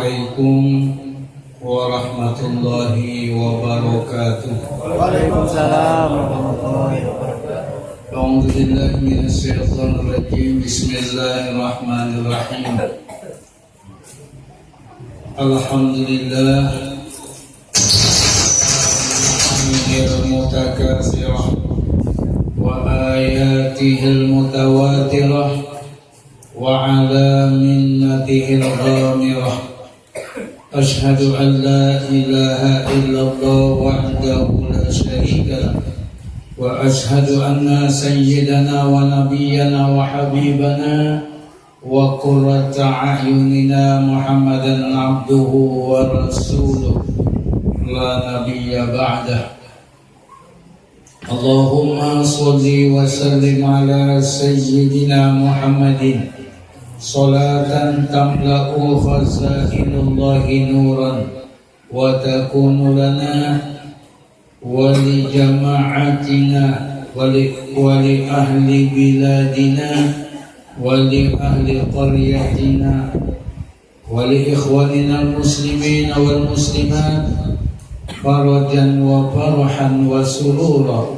Assalamualaikum warahmatullahi wabarakatuh. Waalaikumsalam warahmatullahi wabarakatuh. A'udzu billahi minasyaitonir rajim. Bismillahirrahmanirrahim. Alhamdulillah hamdal mutakatsirah wa ayatihil mutawatirah wa ala minnatihil ghamirah. Ashhadu an la ilaha illallah wahdahu la syarika lah wa ashhadu anna sayyidana wa nabiyyana wa habibana wa qurrata a'yunina Muhammadan abduhu wa rasuluh la nabiyya ba'dah. Allahumma sholli wa sallim ala sayyidina Muhammadin salatan tamla'u khazainullahi nuran wa takunu lana wa li jama'atina wa li ahli biladina wa li ahli qaryatina wa li ikhwanina al-muslimin wal muslimat farajan wa farhan wa surura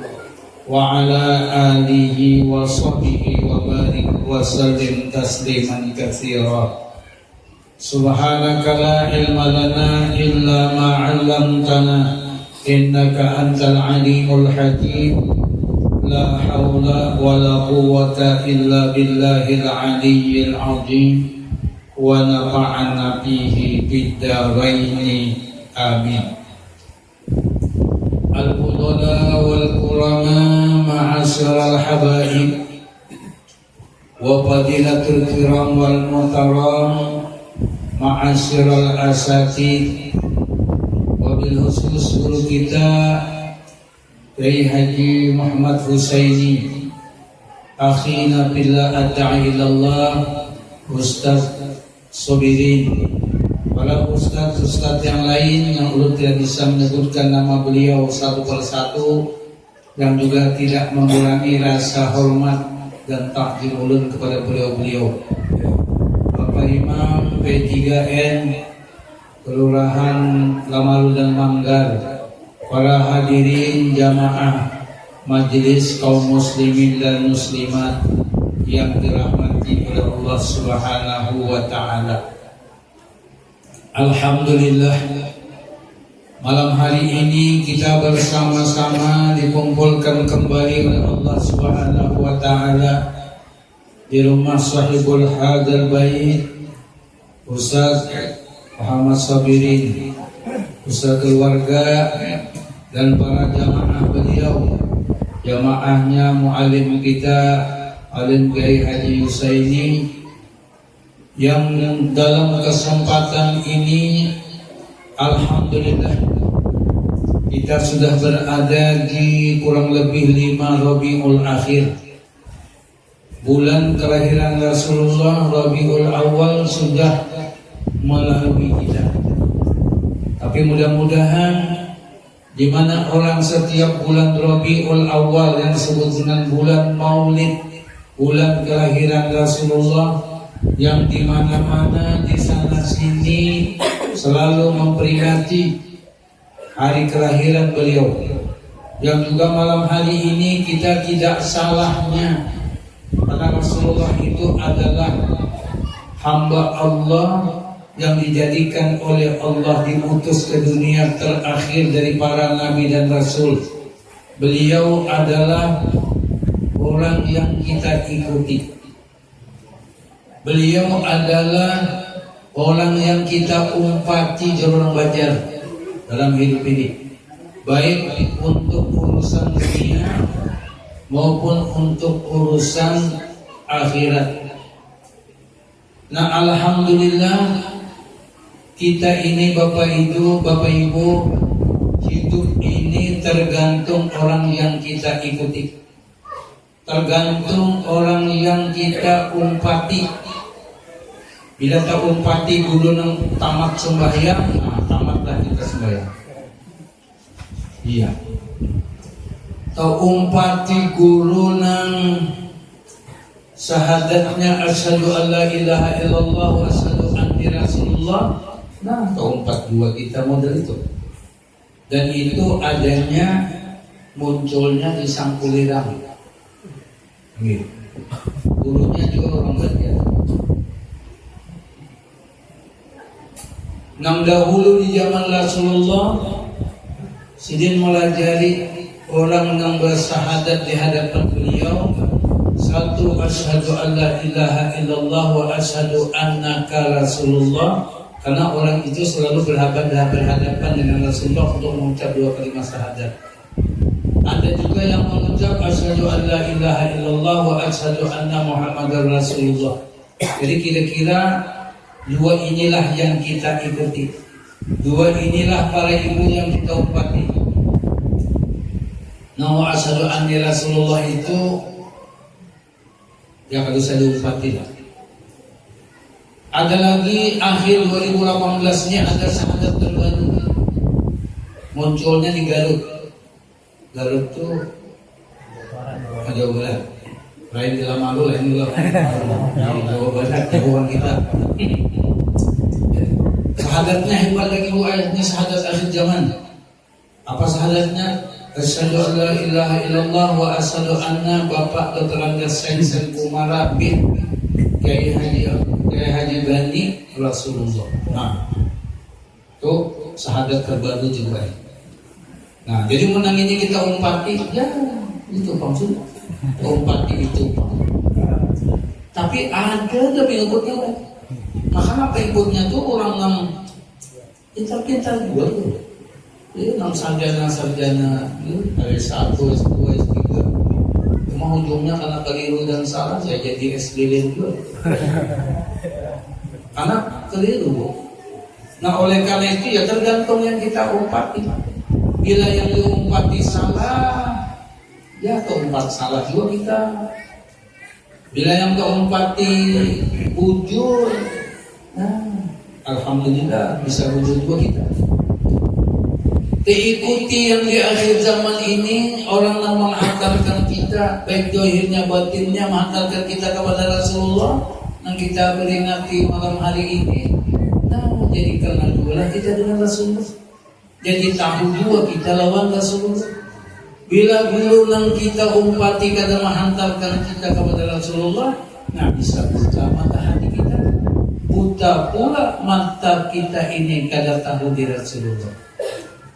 wa ala alihi wa sahbihi wa barik wa sallim tasliman katsira. Subhanaka la ilma lana illa ma 'allamtana innaka antal alimul hakim. La haula wa la quwwata illa billahil aliyyil azim wa nafa'ana bihi bid dharain amin. Al-fudala wal kurama ma'asyiral habaib wa fadilatul kiram wal muhtaram ma'asyiral asatid wa bil khusus guru kita Kiai Haji Muhammad Husaini akhina billah adda'i ilallah Ustaz Sobirin, para ustaz yang lain yang ulun tidak bisa menyebutkan nama beliau satu persatu, yang juga tidak mengurangi rasa hormat dan takdim ulun kepada beliau-beliau. Bapak Imam P3N Kelurahan Lamalu dan Manggar, para hadirin jamaah majelis kaum muslimin dan muslimat yang dirahmati oleh Allah Subhanahu wa taala. Alhamdulillah, malam hari ini kita bersama-sama dikumpulkan kembali oleh Allah Subhanahu wa taala di rumah sahibul hadal bait Ustaz Muhammad Sabirin, Ustaz keluarga dan para jamaah beliau, jamaahnya muallim kita Alim Kiai Haji Husaini, yang dalam kesempatan ini alhamdulillah kita sudah berada di kurang lebih 5 Rabiul Akhir. Bulan kelahiran Rasulullah Rabiul Awal sudah melalui kita. Tapi mudah-mudahan di mana orang setiap bulan Rabiul Awal yang disebut dengan bulan Maulid, bulan kelahiran Rasulullah, yang di mana-mana di sana sini selalu memperingati hari kelahiran beliau, yang juga malam hari ini kita tidak salahnya karena Rasulullah itu adalah hamba Allah yang dijadikan oleh Allah diutus ke dunia terakhir dari para nabi dan rasul. Beliau adalah orang yang kita ikuti. Beliau adalah orang yang kita umpati jalur bajar dalam hidup ini, baik untuk urusan dunia maupun untuk urusan akhirat. Nah, alhamdulillah kita ini Bapak Ibu hidup ini tergantung orang yang kita ikuti, tergantung orang yang kita umpati. Bila tak umpati guru nang tamat sembahyang, nah, tamatlah kita sembahyang. Iya. Tau umpati guru nang syahadatnya asyhadu an la ilaha illallah wa asyhadu anna rasulullah, Nah, tahun 42 kita model itu. Dan itu adanya munculnya di Sangkulirang. Gitu. Gurunya juga orang Banjar. Nang dahulu di zaman Rasulullah, sidin melajari orang yang bersahadat di hadapan beliau. Satu, asyhadu an la ilaha illallah wa asyhadu annaka Rasulullah. Karena orang itu selalu berhadapan dengan Rasulullah untuk mengucap dua kalimat syahadat. Ada juga yang mengucap asyhadu an la ilaha illallah wa asyhadu anna Muhammadar Rasulullah. Jadi kira-kira dua inilah yang kita ikuti. Dua inilah para ibu yang kita umpati. Nah, asyhadu anni Rasulullah itu ya kalau saya diumpati lah. Ada lagi akhir 2018-nya ada syahadat terbaru. Munculnya di Garut. Garut tuh ada bulan. Lain di Lamaru, lain di Jawa Barat, Jawa kita. Syahadatnya hebat lagi bu, ayatnya syahadat akhir zaman. Apa syahadatnya? Asyhadu an la ilaha illallah wa asyhadu anna Bapak Dr. Andes Sen Kumara bin Kiai Haji Bani Rasulullah. Nah, itu syahadat terbaru juga. Nah, jadi menang ini kita umpati, ya itu maksudnya umpati itu. Tapi ada lebih ikutnya. Maka pengikutnya tuh orang yang pintar-pintar juga tuh. Ini enam sarjana, dari S1, S2, S3. Cuma ujungnya karena keliru dan salah saya jadi S lilin juga. Karena keliru bu. Nah oleh karena itu ya tergantung yang kita umpati. Bila yang diumpati salah, ya keumpat salah juga kita. Bila yang keumpati bujur, nah alhamdulillah bisa bujur juga kita. Diikuti yang di akhir zaman ini orang yang menghantarkan kita baik dohirnya batinnya menghantarkan kita kepada Rasulullah yang kita peringati malam hari ini. Nah jadi kenal dua kita dengan Rasulullah. Jadi tahu juga kita lawan Rasulullah. Bila guru yang kita umpati kadang menghantarkan kita kepada Rasulullah, nah bisa buta mata hati kita. Buta pula mata kita ini kadang tahu di Rasulullah.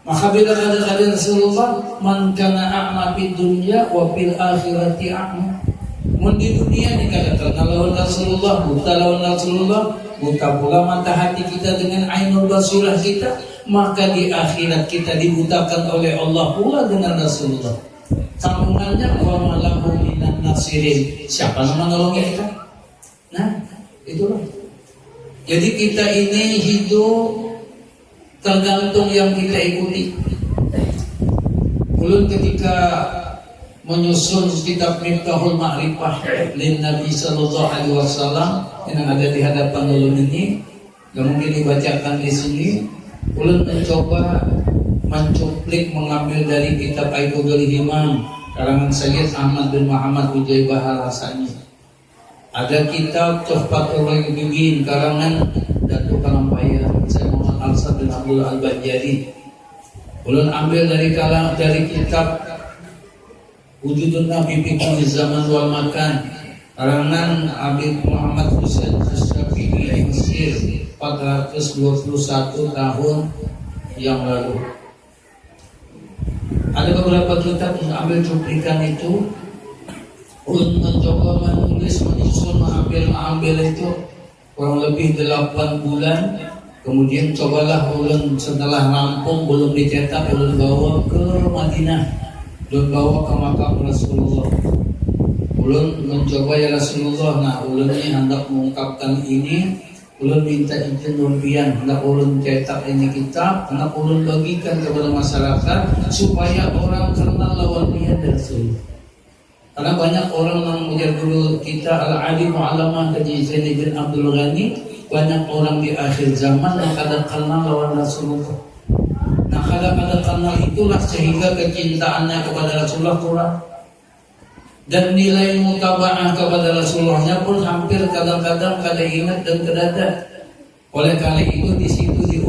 Maka bila kata Rasulullah, man kana a'ma fid dunya wa fil akhirati a'ma. Mun di dunia ni kata lawan Rasulullah, buta lawan Rasulullah, buta pula mata hati kita dengan ainul basirah kita, maka di akhirat kita dibutakan oleh Allah pula dengan Rasulullah. Sambungannya wa malahu minan nasirin. Siapa yang menolong kita? Nah, itulah. Jadi kita ini hidup tergantung yang kita ikuti. Ulun ketika menyusun kitab Miftahul Ma'rifah lin Nabi sallallahu alaihi wasallam yang ada di hadapan ulun ini, yang mungkin dibacakan di sini, ulun mencoba mencuplik mengambil dari kitab Aidul Himam karangan Sayyid Ahmad bin Muhammad Ujaibah Al-Hasani. Ada kitab Tuhfatul Ghaibin karangan Datuk Kalampaya Syekh Muhammad Al-Sad bin Abdul Al-Banjari. Ulun ambil dari kitab Wujudun Nabi fi Kulli Zaman wal Makan karangan Habib Muhammad Husain Asy-Syafi'i Mesir 421 tahun yang lalu. Ada beberapa kitab yang ambil cuplikan itu. Ulun mencoba menulis, menyusun, mengambil itu kurang lebih 8 bulan. Kemudian cobalah ulun setelah rampung belum dicetak, ulun bawa ke Madinah, ulun bawa ke makam Rasulullah. Ulun mencoba ya Rasulullah, nah ulun ini hendak mengungkapkan ini, ulun minta izin lumpian, hendak ulun cetak ini kitab, hendak ulun bagikan kepada masyarakat supaya orang kenal lawan dia Rasulullah. Karena banyak orang yang menjadi guru kita Al-Alim Mu'alamah Haji Zaini bin Abdul Ghani, banyak orang di akhir zaman yang kadang kenal lawan Rasulullah. Nah kadang-kadang kenal itulah sehingga kecintaannya kepada Rasulullah kurang. Dan nilai mutaba'ah kepada Rasulullahnya pun hampir kadang-kadang kada ingat dan kedada. Oleh karena itu di situ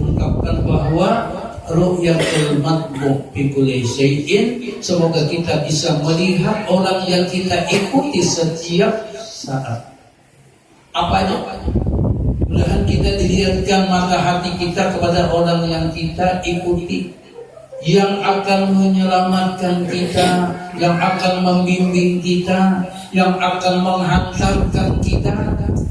bahwa ru'yatul matbu' fi kulli syai'in, semoga kita bisa melihat orang yang kita ikuti setiap saat. Apa aja? Mudah-mudahan kita dilihatkan mata hati kita kepada orang yang kita ikuti, yang akan menyelamatkan kita, yang akan membimbing kita, yang akan menghantarkan kita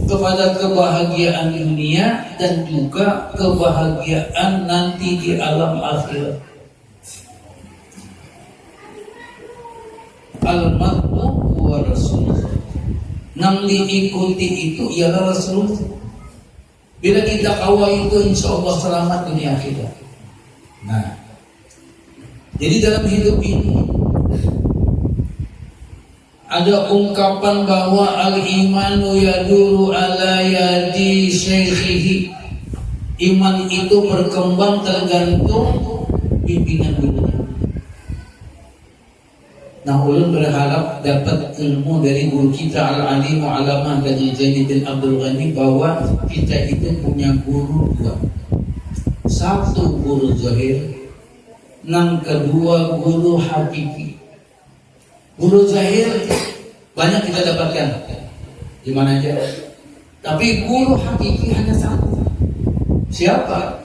kepada kebahagiaan dunia dan juga kebahagiaan nanti di alam akhirat. Al-mar'u wa rasulullah. Nang diikuti itu ialah Rasulullah. Bila kita kawal itu, insya Allah selamat dunia akhirat. Nah, jadi dalam hidup ini ada ungkapan bahwa al-imanu yaduru ala yadi syekhihi. Iman itu berkembang tergantung bimbingan dunia. Nah, ulun berharap dapat ilmu dari guru kita al-alimu alamah Haji Zaini bin Abdul Ghani bahwa kita itu punya guru dua. Satu guru zahir, yang kedua guru hakiki. Guru zahir banyak kita dapatkan di mana aja, tapi guru hakiki hanya satu. Siapa?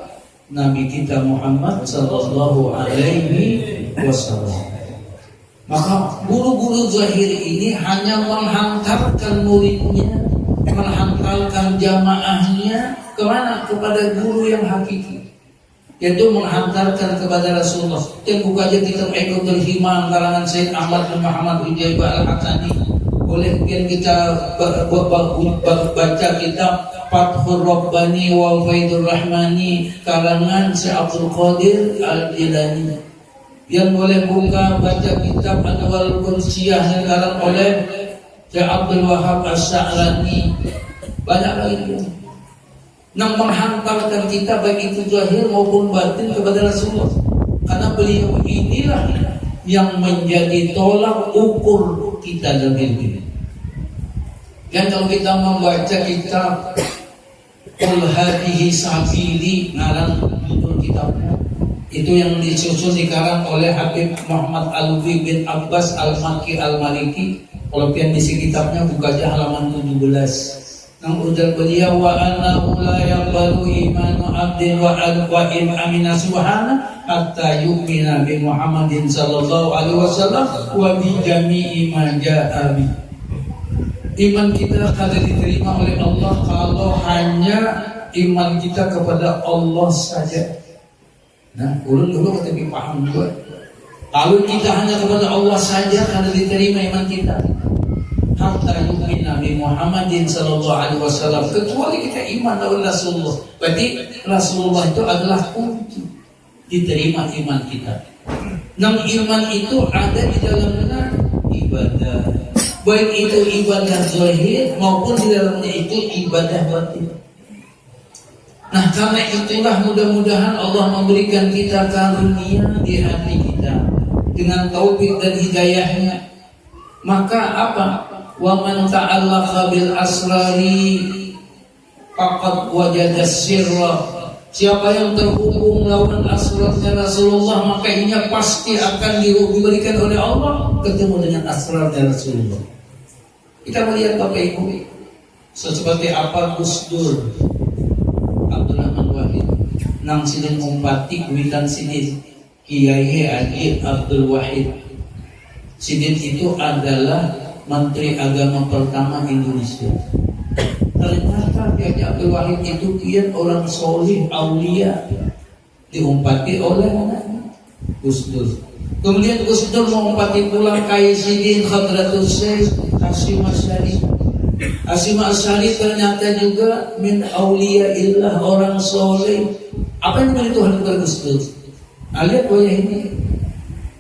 Nabi kita Muhammad sallallahu alaihi wasallam. Maka guru-guru zahir ini hanya menghantarkan muridnya, menghantarkan jamaahnya kemana? Kepada guru yang hakiki, yaitu menghantarkan kepada Rasulullah. Yang buka aja kitab Iqatul Himam karangan Sayyid Ahmad bin Muhammad Ujaibah Al-Hassani. Boleh kita baca kitab Fathur Rabbani wa Faidur Rahmani karangan Syekh Abdul Qadir Al-Jilani. Yang boleh buka baca kitab Anwarul Qudsiyah yang dikarang oleh Syekh Abdul Wahab As-Sa'lani. Banyak lagi yang menghantarkan kita baik itu zahir maupun batin kepada Rasulullah. Karena beliau inilah yang menjadi tolak ukur kita dalam hidup ini. Dan kalau kita membaca kitab Qul hadhihi sabili, ngarang judul kitabnya, itu yang disusun dikarang oleh Habib Muhammad Alwi bin Abbas Al-Makki Al-Maliki. Kalau pian isi kitabnya buka aja halaman 17. Nang ujar beliau wa annahu la yaqbalu imanu abdin wa in amina subhana hatta yu'mina bi Muhammadin sallallahu alaihi wasallam wa bi jami'i ma ja'a bi. Iman kita kada diterima oleh Allah kalau hanya iman kita kepada Allah saja. Nah, ulun dulu kita paham juga. Kalau kita hanya kepada Allah saja kada diterima iman kita. Hatta yu'mina bi Muhammadin sallallahu alaihi wasallam, kecuali kita iman kepada Rasulullah. Berarti Rasulullah itu adalah kunci diterima iman kita. Nang iman itu ada di dalamnya ibadah. Baik itu ibadah zahir maupun di dalamnya itu ibadah batin. Nah, karena itulah mudah-mudahan Allah memberikan kita karunia di hati kita dengan taufik dan hidayahnya. Maka apa? Wa man ta'allaqa bil asrari faqad wajada sirra. Siapa yang terhubung lawan asrarnya Rasulullah, maka ini pasti akan diberikan oleh Allah ketemu dengan asrarnya Rasulullah. Kita melihat Bapak Ibu, seperti apa Gus Dur Abdul Rahman Wahid nang sidin umpati kuitan sidin Kiai Haji Abdul Wahid. Sidin itu adalah Menteri Agama pertama Indonesia. Ternyata Kiai Abdul Wahid itu kian orang solih, aulia, diumpati oleh Gus Dur. Kemudian Gus Dur mengumpati pulang Kiai Sidin Khadratul Syekh Hasyim Asy'ari. Hasyim Asy'ari ternyata juga min aulia illah, orang soleh. Apa yang dimiliki Tuhan kepada Gus Dur? Lihat wajah ini,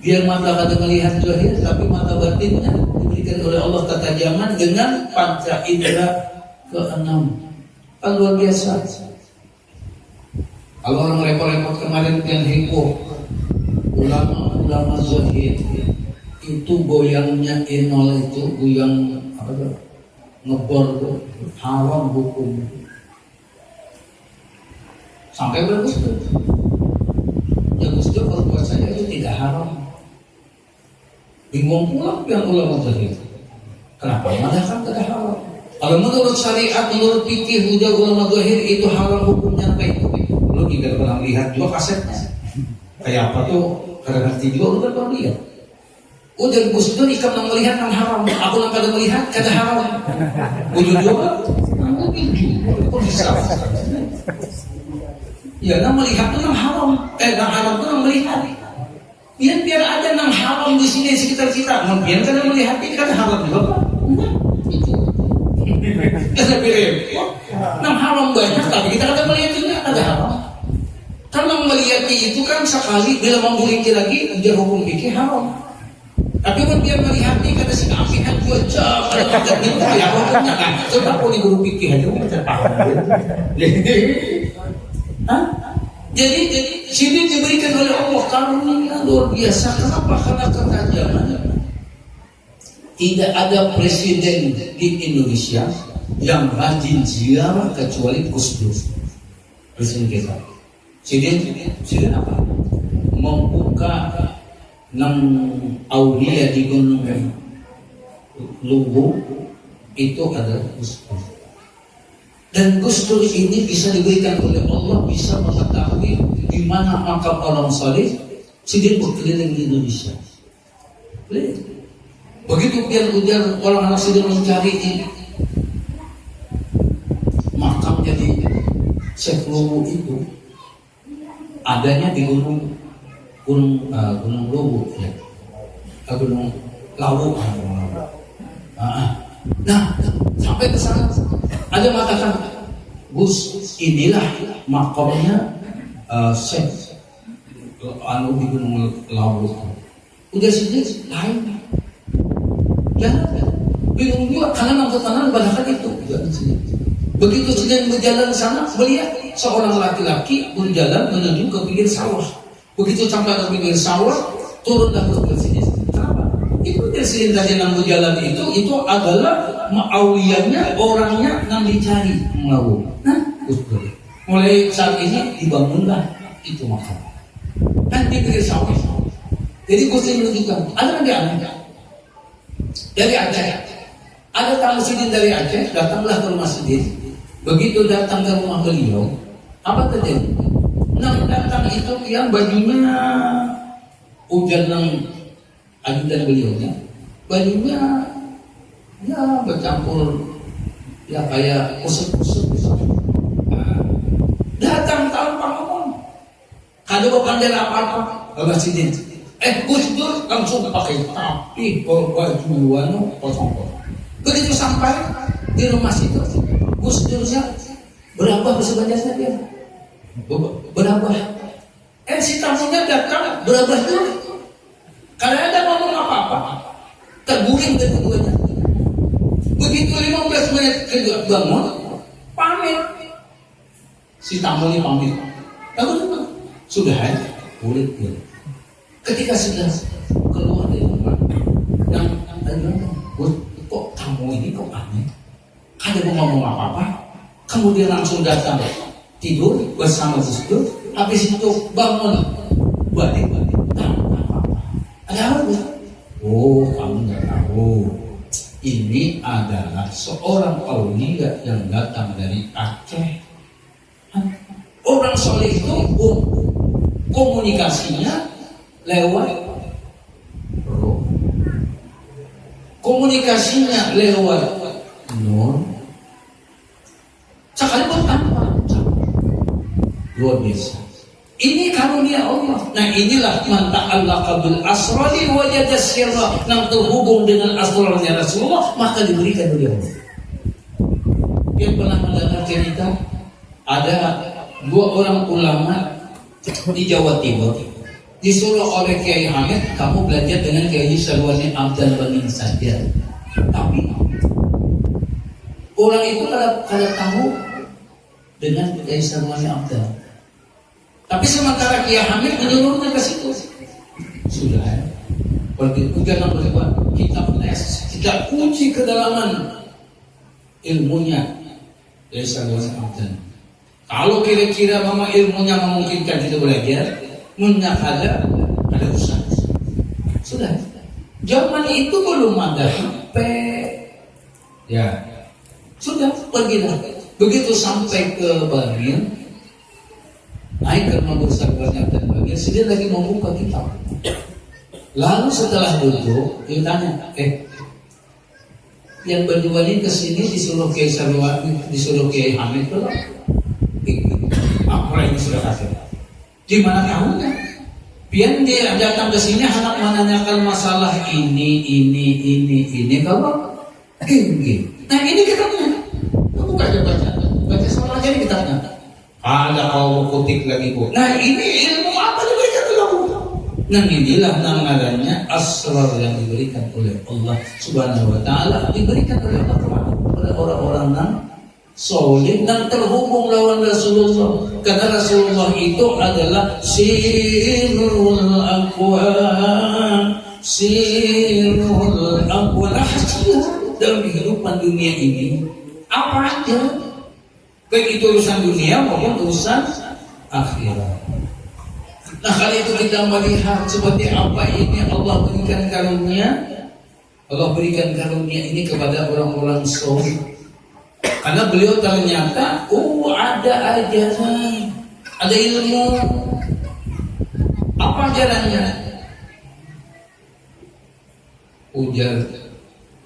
biar mata kada melihat zahir, tapi mata batinnya diberikan oleh Allah ketajaman dengan panca indera keenam. Kan luar biasa. Kalau orang repot-repot kemarin yang heboh, ulama zahir itu goyangnya enol itu goyang apa? Ngebor itu haram hukum. Sampai berapa? haram. Bingung pula yang ulama zahir. Kenapa mengatakan kada haram? Kalau menurut syariat, menurut fikih hujah ulama zahir itu haram hukumnya apa itu? Lu tidak pernah lihat juga kasetnya. Kayak apa tuh? Karena ngerti juga lu kan pernah lihat. Udah Gus Dur ikam nang melihat nang haram. Aku nang kada melihat kada haram. Ujung juga, mungkin juga. Kok bisa? Ya nang melihat tuh nang haram. Nang haram tuh nang melihat. Biar ada nang haram di sini sekitar kita. Biar kada melihat ini kada haram juga. Itu. Kada pilih. Nang haram banyak tapi kita kada melihat juga kada haram. Karena melihatnya itu kan sekali bila memiliki lagi dia hukum fikih haram. Tapi kan dia melihatnya kata si apihan dua jam ada minta ya hukumnya kan. Coba kau di guru fikih aja macam paham. Jadi sini diberikan oleh Allah karunia luar biasa. Kenapa? Karena ketajaman. Tidak ada presiden di Indonesia yang rajin ziarah kecuali Gus Dur. Presiden kita. Presiden apa? Membuka 6 aulia di Gunung Luwu itu adalah Gus Dur. Dan Gus Dur ini bisa diberikan oleh Allah, bisa mengetahui di mana makam orang saleh. Presiden berkeliling di Indonesia. Begitu biar ujar orang anak sedang mencari ini makamnya di Syekh Luwu itu adanya di Gunung Luwu ya, Gunung Lawu. Nah sampai ke sana ada mengatakan Gus inilah makamnya Syekh di Gunung Lawu. Udah sini lain. Jangan bingung juga karena nang kanan badakan itu. Begitu sedang berjalan sana melihat seorang laki-laki berjalan menuju ke pinggir sawah. Begitu sampai ke pinggir sawah turunlah ke sini. Kenapa? Itu presiden tadi nang berjalan itu adalah ma'awiyahnya orangnya nang dicari mau. Nah, betul. Mulai saat ini dibangunlah itu makam. Kan di pinggir sawah. Jadi Gusti menunjukkan ada yang aneh. Dari Aceh, ada tamu sidin dari Aceh, datanglah ke rumah sidin. Begitu datang ke rumah beliau, apa terjadi? Nah, datang itu yang bajunya hujan yang ajudan beliaunya, bajunya ya bercampur ya kayak kusut-kusut. Datang tanpa ngomong, kada pandai apa-apa, Bapak Sidin. Gus Dur langsung pakai tapi baju wano kosong. Begitu sampai di rumah situ, Gus Durnya berapa sebanyak dia? Berapa? Si tamunya datang berapa tuh? Karena ada ngomong apa-apa, terguling keduanya. Begitu 15 menit kedua bangun, pamit. Si tamunya pamit. Lalu sudah ya, boleh. Ketika sudah keluar dari rumah, yang kok kamu ini kok aneh? Kada mau ngomong apa-apa, kemudian langsung datang tidur bersama Gus Dur. Habis itu bangun balik tahu apa-apa. Ada apa? Oh, kamu nggak tahu. Ini adalah seorang aulia yang datang dari Aceh. Orang soleh itu komunikasinya lewat roh. Komunikasinya lewat nur. Sekalipun tanpa luar biasa. Ini karunia Allah. Nah inilah man ta'allaqa bil asrari wajada sirra. Yang terhubung dengan asrarnya Rasulullah maka diberikan oleh Allah. Yang pernah mendengar cerita ada 2 orang ulama di Jawa Timur disuruh oleh Kiai Hamid, kamu belajar dengan Kiai Salwani Abdal Bani saja. Tapi orang itu kada tahu dengan Kiai Salwani Abdal. Tapi sementara Kiai Hamid menyuruhnya ke situ. Sudah ya. Berarti jangan berdebat. Kita les, kita uji kedalaman ilmunya Kiai Salwani Abdal. Kalau kira-kira memang ilmunya memungkinkan kita belajar, munyakada ada usaha. Sudah. Zaman itu belum ada HP. Ya. Sudah, pergilah. Begitu sampai ke Bangil, naik ke rumah besar dan Bangil, dia lagi membuka kitab. Lalu setelah duduk, dia tanya, yang berdua ini kesini disuruh Kiai Sarwani, disuruh Kiai Hamid belum? Apa ini sudah kasih? Di mana tahunya? Pian dia datang ke sini hendak menanyakan masalah ini kalau ini. Nah ini kitabnya. Kamu baca soal aja nih kitabnya. Ada kau kutik lagi bu. Nah ini ilmu apa diberikan kamu? Nah inilah namanya asrar yang diberikan oleh Allah Subhanahu Wa Taala, diberikan oleh Allah kepada orang-orang yang soleh dan terhubung lawan Rasulullah. Karena Rasulullah itu adalah sirrul aqwan, rahasia dalam kehidupan dunia ini. Apa aja, baik itu urusan dunia maupun urusan akhirat. Nah kali itu kita melihat seperti apa ini Allah berikan karunia. Allah berikan karunia ini kepada orang-orang soleh. Karena beliau ternyata ada ajaran, ada ilmu. Apa ajarannya? Ujar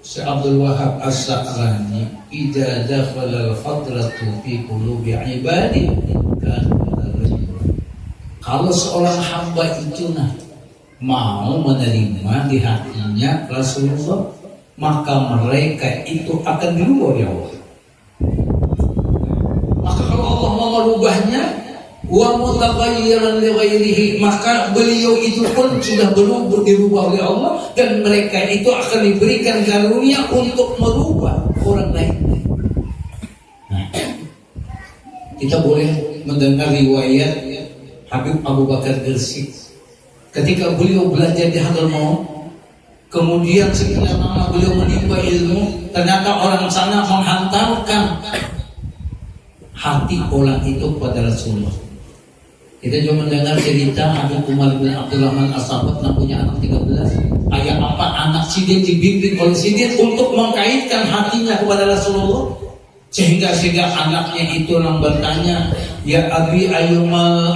Syekh Abdul Wahab As-Sa'rani, "Idza dakhala al-fatratu fi qulubi 'ibadi kan." Kalau seorang hamba itu mau menerima di hatinya Rasulullah, maka mereka itu akan dirubah oleh Allah. Maka kalau Allah mau merubahnya, wa mutaghayyiran li ghairihi, maka beliau itu pun sudah dirubah oleh Allah, dan mereka itu akan diberikan karunia untuk merubah orang lain. Nah, kita boleh mendengar riwayat Habib Abu Bakar Gresik ketika beliau belajar di Hadramaut, kemudian sekian lama beliau menimba ilmu, ternyata orang sana menghantarkan hati orang itu kepada Rasulullah. Kita cuma mendengar cerita Habib Umar bin Abdurrahman As-Sabat yang punya anak 13. Ayah apa anak Sidin dibimbing oleh Sidin untuk mengkaitkan hatinya kepada Rasulullah, sehingga anaknya itu yang bertanya, "Ya Abi, ayumal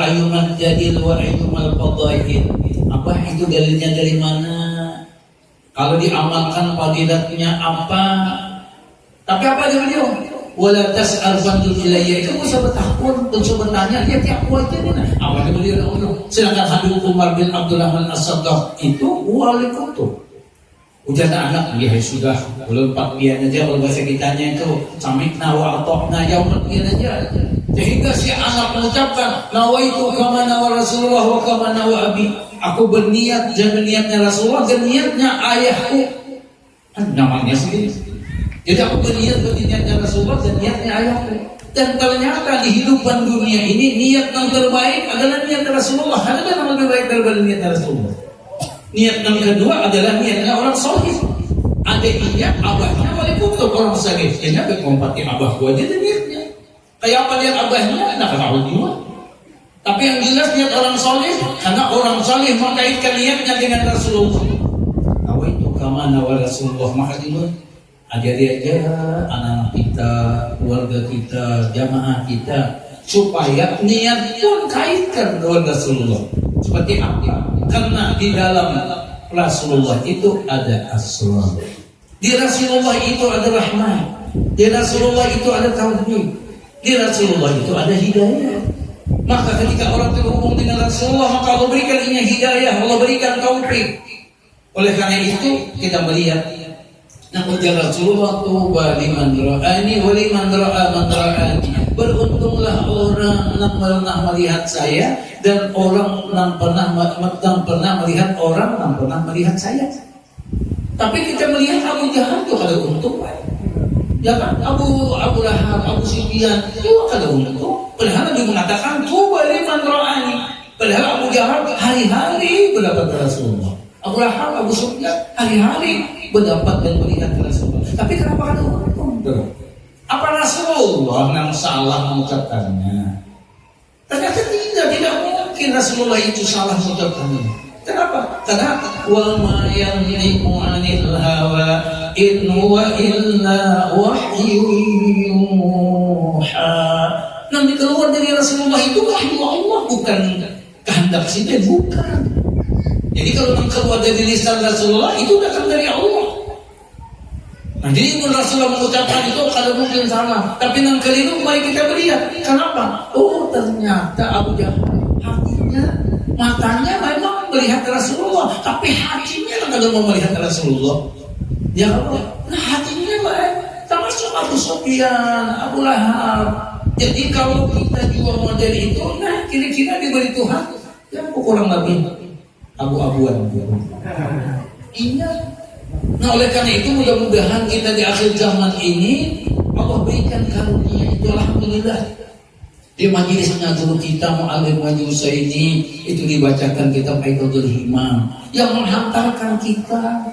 jadil wa ayumal fadail." Apa itu dalilnya dari mana? Kalau diamalkan fadilatnya apa? Tapi apa dia beliau? Wala tas'al fandul ilayya, itu bisa bertakun dan bertanya, dia tiap wajah ini. Apa dia beliau? Sedangkan Habib Umar bin Abdurrahman As-Saddaq itu wali kutub. Ujar anak, ya sudah, belum 4 pian aja, kalau bahasa kitanya itu samikna wa atokna, jauh 4 pian aja. Sehingga si anak mengucapkan, nawaitu kama nawa Rasulullah wa kama nawa abi. Aku berniat, jangan niatnya Rasulullah dan niatnya ayahku. Namanya sendiri. Jadi aku berniat niatnya Rasulullah dan niatnya ayahku. Dan ternyata di hidupan dunia ini, niat yang terbaik adalah niat Rasulullah. Ada yang lebih baik daripada niat Rasulullah. Niat yang kedua adalah niatnya orang soleh. Ada niat abahnya wali kutub orang soleh. Ini apa kompati abah gua aja niatnya. Kayak apa niat abahnya? Nak tahu juga. Tapi yang jelas niat orang soleh, karena orang soleh mengkaitkan niatnya dengan Rasulullah. Nawaitu kama nawa Rasulullah, maka itu ajari aja anak-anak kita, keluarga kita, jamaah kita, supaya niat pun kaitkan dengan Rasulullah. Seperti apa? Karena di dalam Rasulullah itu ada asrar. Di Rasulullah itu ada rahmat. Di Rasulullah itu ada tauhid. Di Rasulullah itu ada hidayah. Maka ketika orang terhubung dengan Rasulullah, maka Allah berikan ini hidayah, Allah berikan taufik. Oleh karena itu kita melihat ujar Rasulullah, tuba liman ra'ani wa liman ra'a man ra'ani. Beruntunglah orang yang pernah melihat saya dan orang yang pernah melihat orang yang pernah melihat saya. Tapi kita melihat Abu Jahal itu ada untung, ya kan? Abu Lahab, Abu Sufyan itu ada untung. Padahal dia mengatakan tuba liman ra'ani. Padahal Abu Jahal hari-hari mendapat Rasulullah. Abu Lahab, Abu Sufyan hari-hari mendapat dan melihat Rasulullah. Tapi kenapa ada untung? Apa Rasulullah yang salah mengucapkannya? Ternyata tidak mungkin Rasulullah itu salah mengucapkannya. Kenapa? Karena wa ma yantiqu 'anil hawa in huwa illa wahyu yuha. Nanti keluar dari Rasulullah itu wahyu Allah, bukan kehendak sendiri, bukan. Jadi kalau yang keluar dari lisan Rasulullah itu datang dari Allah. Nah, jadi pun Rasulullah mengucapkan itu kalau mungkin salah, tapi yang keliru mari kita melihat. Kenapa? Oh, ternyata Abu Jahal hatinya, matanya memang melihat Rasulullah, tapi hatinya kadang mau melihat Rasulullah. Ya Allah, nah hatinya baik, termasuk Abu Sufyan, Abu Lahab. Jadi kalau kita jual model itu, nah kira-kira diberi Tuhan, ya kurang lebih abu-abuan. Iya. Nah oleh karena itu mudah-mudahan kita di akhir zaman ini Allah berikan karunia itu, alhamdulillah. Di majelisnya guru kita Mu'alim Majusa ini itu dibacakan kitab Faidul Himam yang menghantarkan kita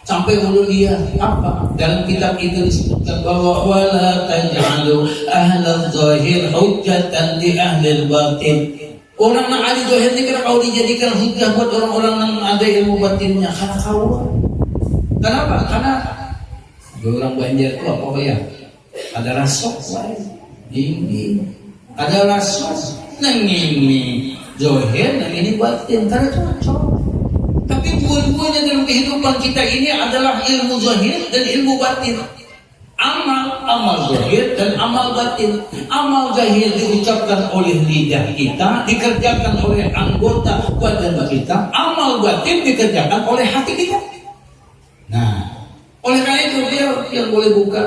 sampai dulu dia apa dalam kitab itu disebutkan bahwa wala taj'alu ahlal zahir hujjatan di ahlil batin. Orang yang ahli zahir ini kalau dijadikan hujjah buat orang-orang yang ada ilmu batinnya, karena kau. Kenapa? Karena orang Banjar itu apa ya? Ada rasok ini, ada rasok nang ini zahir, nang ini batin, karena cocok. Tapi dua-duanya dalam kehidupan kita ini adalah ilmu zahir dan ilmu batin. Amal zahir dan amal batin. Amal zahir diucapkan oleh lidah kita, dikerjakan oleh anggota badan kita. Amal batin dikerjakan oleh hati kita. Nah, oleh karena itu dia yang boleh buka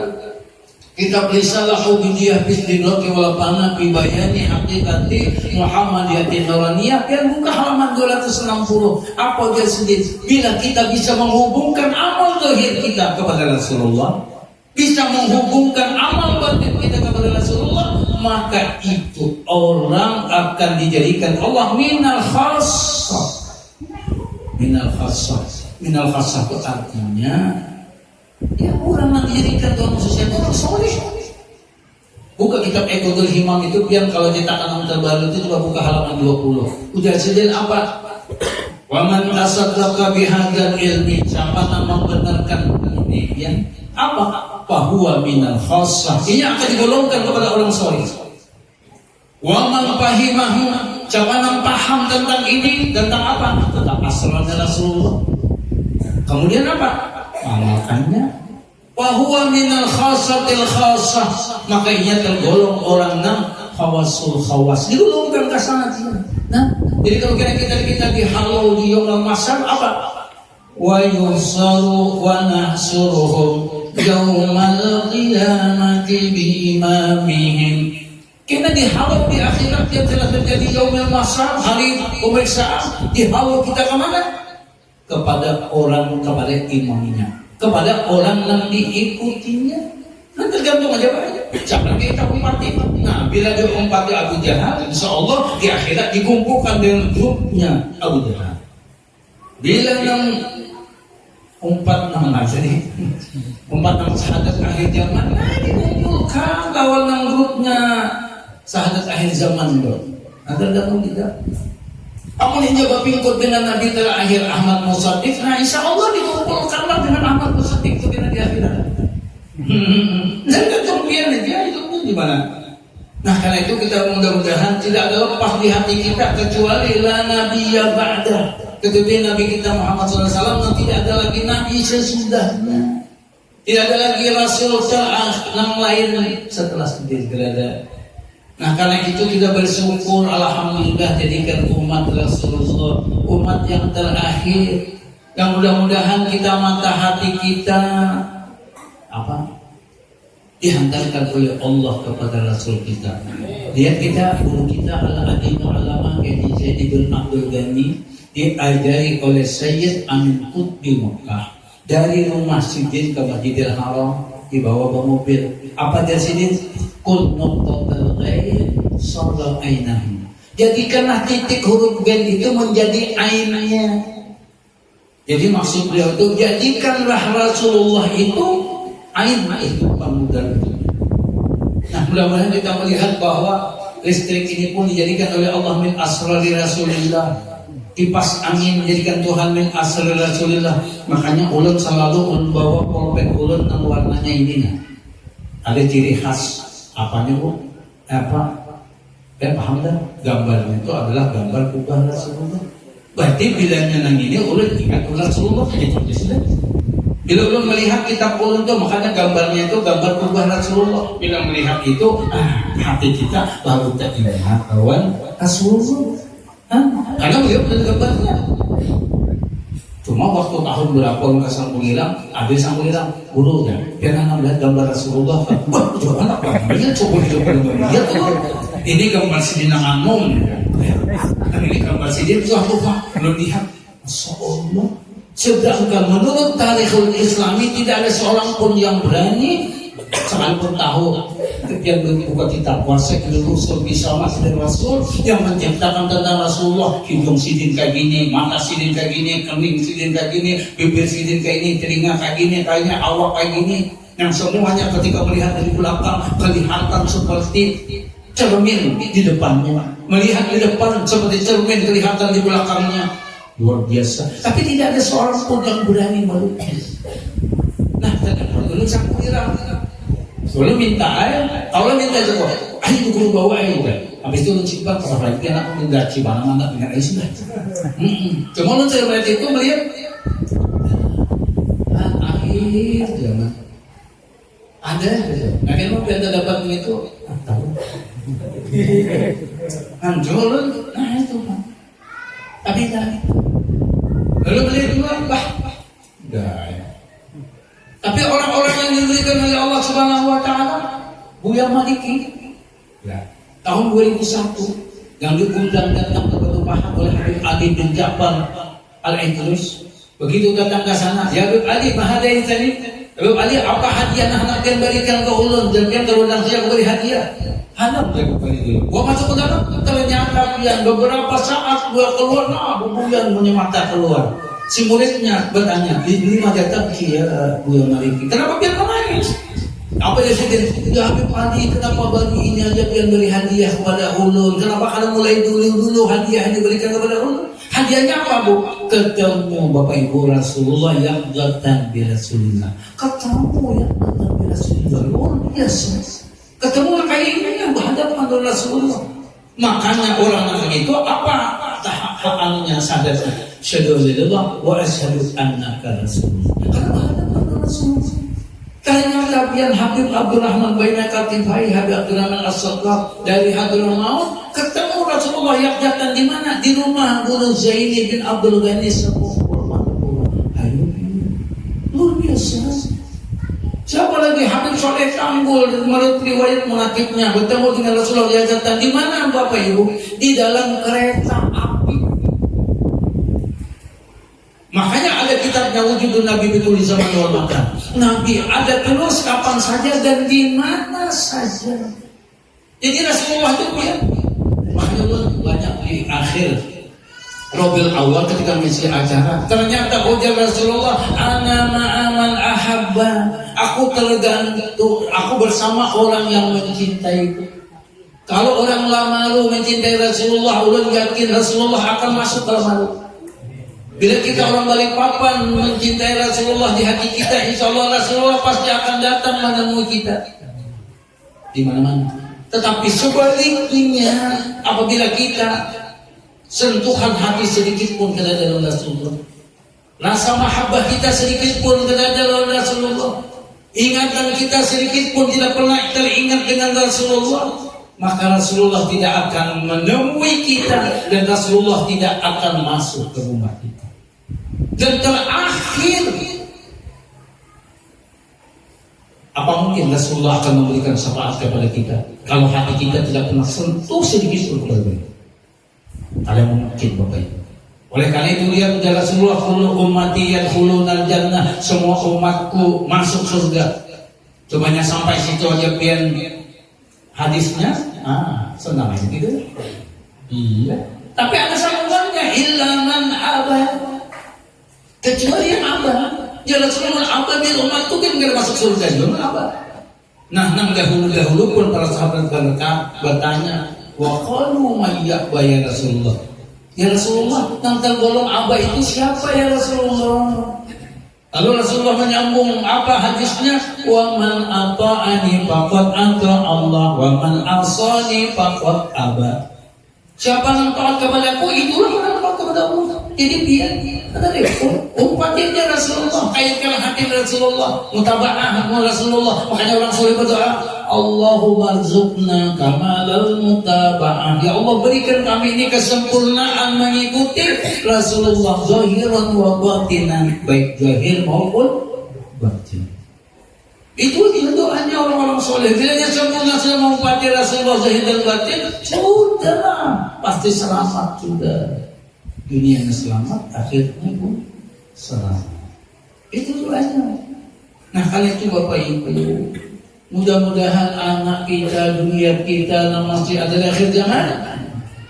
kitab Risalahu Bidiyah Bisdiroki Walapana Bibayani Hakikati Muhammadiyati Nuraniyah, yang buka halaman 260. Apa dia sendiri? Bila kita bisa menghubungkan amal zahir kita kepada Rasulullah, bisa menghubungkan amal batin kita kepada Rasulullah, maka itu orang akan dijadikan Allah minal khassah. Minal khassah. Minal khassah itu artinya ya orang yang dijadikan Tuhan khususnya itu orang soleh. Buka kitab Faidul Himam itu, biar kalau cetakan yang terbaru itu coba buka halaman 20. Udah sejauh apa? Wa man tasaddaqa bihadzal ilmi, siapa yang membenarkan ini ya apa? Bahwa minal khassah, ini akan digolongkan kepada orang soleh. Wa man fahimahu, siapa yang paham tentang ini, tentang apa? Tentang asrarnya Rasulullah. Kemudian apa? Amalkannya. Wa huwa minal khassatil khassah, maka ia tergolong orang yang khawasul khawas, digolongkan ke sana. Nah, jadi kalau kita dihalau di yaumul mahsyar apa? Wa yusaru wa nahsuruhum yaumal qiyamati biimamihim. Kita dihalau di akhirat yang telah terjadi yaumul mahsyar, hari pemeriksaan. Dihalau kita kemana? Kepada imamnya, kepada orang yang diikutinya. Nah tergantung aja Pak. Siapa kita umpati? Nah bila dia umpati Abu Jahal, insya Allah di akhirat dikumpulkan dengan grupnya Abu Jahal. Bila yang umpat nama jadi umpat nama sahadat akhir zaman, nah dikumpulkan kawan yang grupnya sahadat akhir zaman itu. Nah tergantung kita. Aku ini coba pingkut dengan Nabi terakhir Ahmad Musaddiq. Nah insya Allah dikumpulkanlah dengan Ahmad Musaddiq itu di akhirat. Dan ketumpian dia itu pun gimana? Nah karena itu kita mudah-mudahan tidak ada lepas di hati kita kecuali la nabiyya ba'da. Ketika Nabi kita Muhammad SAW dan tidak ada lagi Nabi sesudahnya. Tidak ada lagi Rasul yang lain setelah sendiri berada. Nah karena itu kita bersyukur alhamdulillah jadikan umat Rasulullah umat yang terakhir, yang mudah-mudahan kita mata hati kita apa dihantarkan oleh Allah kepada Rasul kita. Lihat kita guru kita al-adinu alama kayak Zaid bin Abdul Ghani diajari oleh Sayyid Amin Qutbi Mekah dari rumah Sidin ke Masjidil Haram dibawa mobil. Apa dia Sidin? Kul nuqtatul ghaib sallallahu ainahu. Jadikanlah titik huruf ghaib itu menjadi ainnya. Jadi maksud beliau itu jadikanlah Rasulullah itu ain itu pamudar itu. Nah mudah-mudahan kita melihat bahwa listrik ini pun dijadikan oleh Allah min asrari Rasulillah. kipas angin jadikan Tuhan min asal Rasulullah. Makanya ulun selalu membawa pulpen ulun yang warnanya ini. Ada ciri khas apanya bu? Paham dah? Gambarnya itu adalah gambar kubah Rasulullah. Berarti bilangnya nang ini ulun ingat Rasulullah itu sudah. Bila ulun melihat kitab ulun itu, makanya gambarnya itu gambar kubah Rasulullah. Bila melihat itu, hati kita baru teringat kawan Rasulullah. Karena beliau punya gambarnya. Cuma waktu tahun berapa orang sang pengilang, ada sang pengilang gurunya, jangan melihat gambar Rasulullah. Wah, coba anak gambarnya coba dia tuh. Ini gambar Sidina Anum. Ini gambar Sidina itu aku pak belum lihat. Masya Allah. Sedangkan menurut tarikhul Islami tidak ada seorang pun yang berani sekalipun tahu ketika buka kitab puasa Rasul bisa masih dari Rasul yang menciptakan tentang Rasulullah. Hidung sidin kayak gini, mata sidin kayak gini, kening sidin kayak gini, bibir sidin kayak gini, telinga kayak gini, kayaknya awak kayak gini, yang semuanya ketika melihat dari belakang kelihatan seperti cermin di depannya, melihat di depan seperti cermin kelihatan di belakangnya. Luar biasa. Tapi tidak ada seorang pun yang berani melukis. Nah, dulu sang pengilang boleh minta air, kalau minta juga, ayo guru bawa air kan. Habis itu lu simpan sampai lagi anak minta cibana mana dengan air sudah. Cuma lu saya melihat itu melihat air jangan ada gitu. Nah kalau kita dapat itu tahu. Anjol, nah itu kan. Tapi tadi lalu melihat juga, enggak ya. Tapi orang-orang yang diberikan oleh Allah Subhanahu Wa Taala, Buya Maliki, ya, tahun 2001 yang diundang datang ke Batu Pahat oleh Habib Ali bin Ja'far Al-Idris. Begitu datang ke sana, ya Habib Ali, mahadai tadi. Habib Ali, apa hadiah anak yang berikan ke ulun? Dan terundang saya beri hadiah. Hanap dia kembali dulu. Gua masuk ke dalam, ternyata yang beberapa saat gua keluar, bubuyan punya mata keluar. Si muridnya bertanya, lima jatah ya Buya Maliki. Kenapa biar menangis? Apa dia sedih? Ya Habib Ali, kenapa baru ini aja biar beri hadiah kepada ulun? Kenapa kalau mulai dulu hadiah yang diberikan kepada ulun? Hadiahnya apa bu? Ketemu Bapak Ibu Rasulullah yang datang di Rasulullah. Ketemu yang datang di Rasulullah luar biasa. Ketemu kayak ini yang berhadapan dengan Rasulullah. Makanya orang itu apa tahapannya sadar syahadu lillahi wa asyhadu annaka rasulullah. Karena berhadapan dengan Rasulullah. Ternyata biar Habib Abdurrahman baina katifai Habib Abdurrahman As-Saqqaf dari Hadrul Maut ketemu Rasulullah yang datang di mana? Di rumah Guru Zaini bin Abdul Ghani Sepuh. Luar biasa. Siapa lagi Habib Soleh Tanggul menurut riwayat munakibnya bertemu dengan Rasulullah yang datang di mana Bapak Ibu? Di dalam kereta api. Makanya ada kitabnya Wujudun Nabi Bitul Zaman wal Makan. Nabi ada terus kapan saja dan di mana saja. Jadi Rasulullah itu ya, makanya banyak di akhir Rabiul Awal ketika mengisi acara. Ternyata ujar Rasulullah, ana ma'aman ahabba. Aku tergantung, aku bersama orang yang mencintaiku. Kalau orang malu mencintai Rasulullah, ulun yakin Rasulullah akan masuk ke malu. Bila kita orang Balikpapan mencintai Rasulullah di hati kita, insya Allah Rasulullah pasti akan datang menemui kita di mana-mana. Tetapi sebaliknya, apabila kita sentuhan hati sedikit pun kepada Rasulullah, rasa mahabbah kita sedikit pun kepada Rasulullah, ingatan kita sedikit pun tidak pernah teringat dengan Rasulullah, maka Rasulullah tidak akan menemui kita dan Rasulullah tidak akan masuk ke rumah kita. Dan terakhir, apa mungkin Rasulullah akan memberikan syafaat kepada kita kalau hati kita tidak pernah sentuh sedikit pun kepada beliau? Ada mungkin Bapak Ibu. Oleh karena itu lihat Rasulullah, kullu ummati yadkhulunal jannah, semua umatku masuk surga. Cobanya sampai situ aja pian hadisnya, senang aja gitu. Iya. Tapi ada sambungannya, illa man aba. Kecuali yang aba. Ya Rasulullah aba di umatku kan enggak masuk surga juga aba. Nah, dahulu pun para sahabat bertanya, wa qalu may ya'ba ya Rasulullah. Ya Rasulullah, yang tergolong aba itu siapa ya Rasulullah? Lalu Rasulullah menyambung apa hadisnya? Wa man ata'ani faqad ata Allah wa man asani faqad aba. Siapa yang taat kepada aku, itulah yang taat kepada Allah. Jadi biar tadi umpatnya Rasulullah, kaitkan hati Rasulullah, mutaba'ah Rasulullah. Makanya orang soleh berdoa, Allahumma rzuqna kamalal mutaba'ah. Ya Allah, berikan kami ini kesempurnaan mengikuti Rasulullah zahiran wa batinan, baik zahir maupun batin. Itu doanya orang-orang soleh. Bila dia sempurna sudah mengumpati Rasulullah zahir dan batin, sudah pasti selamat sudah. Dunianya selamat, akhirnya pun selamat. Itu doanya. Nah, kali itu Bapak Ibu, mudah-mudahan anak kita, dunia kita masih ada di akhir zaman.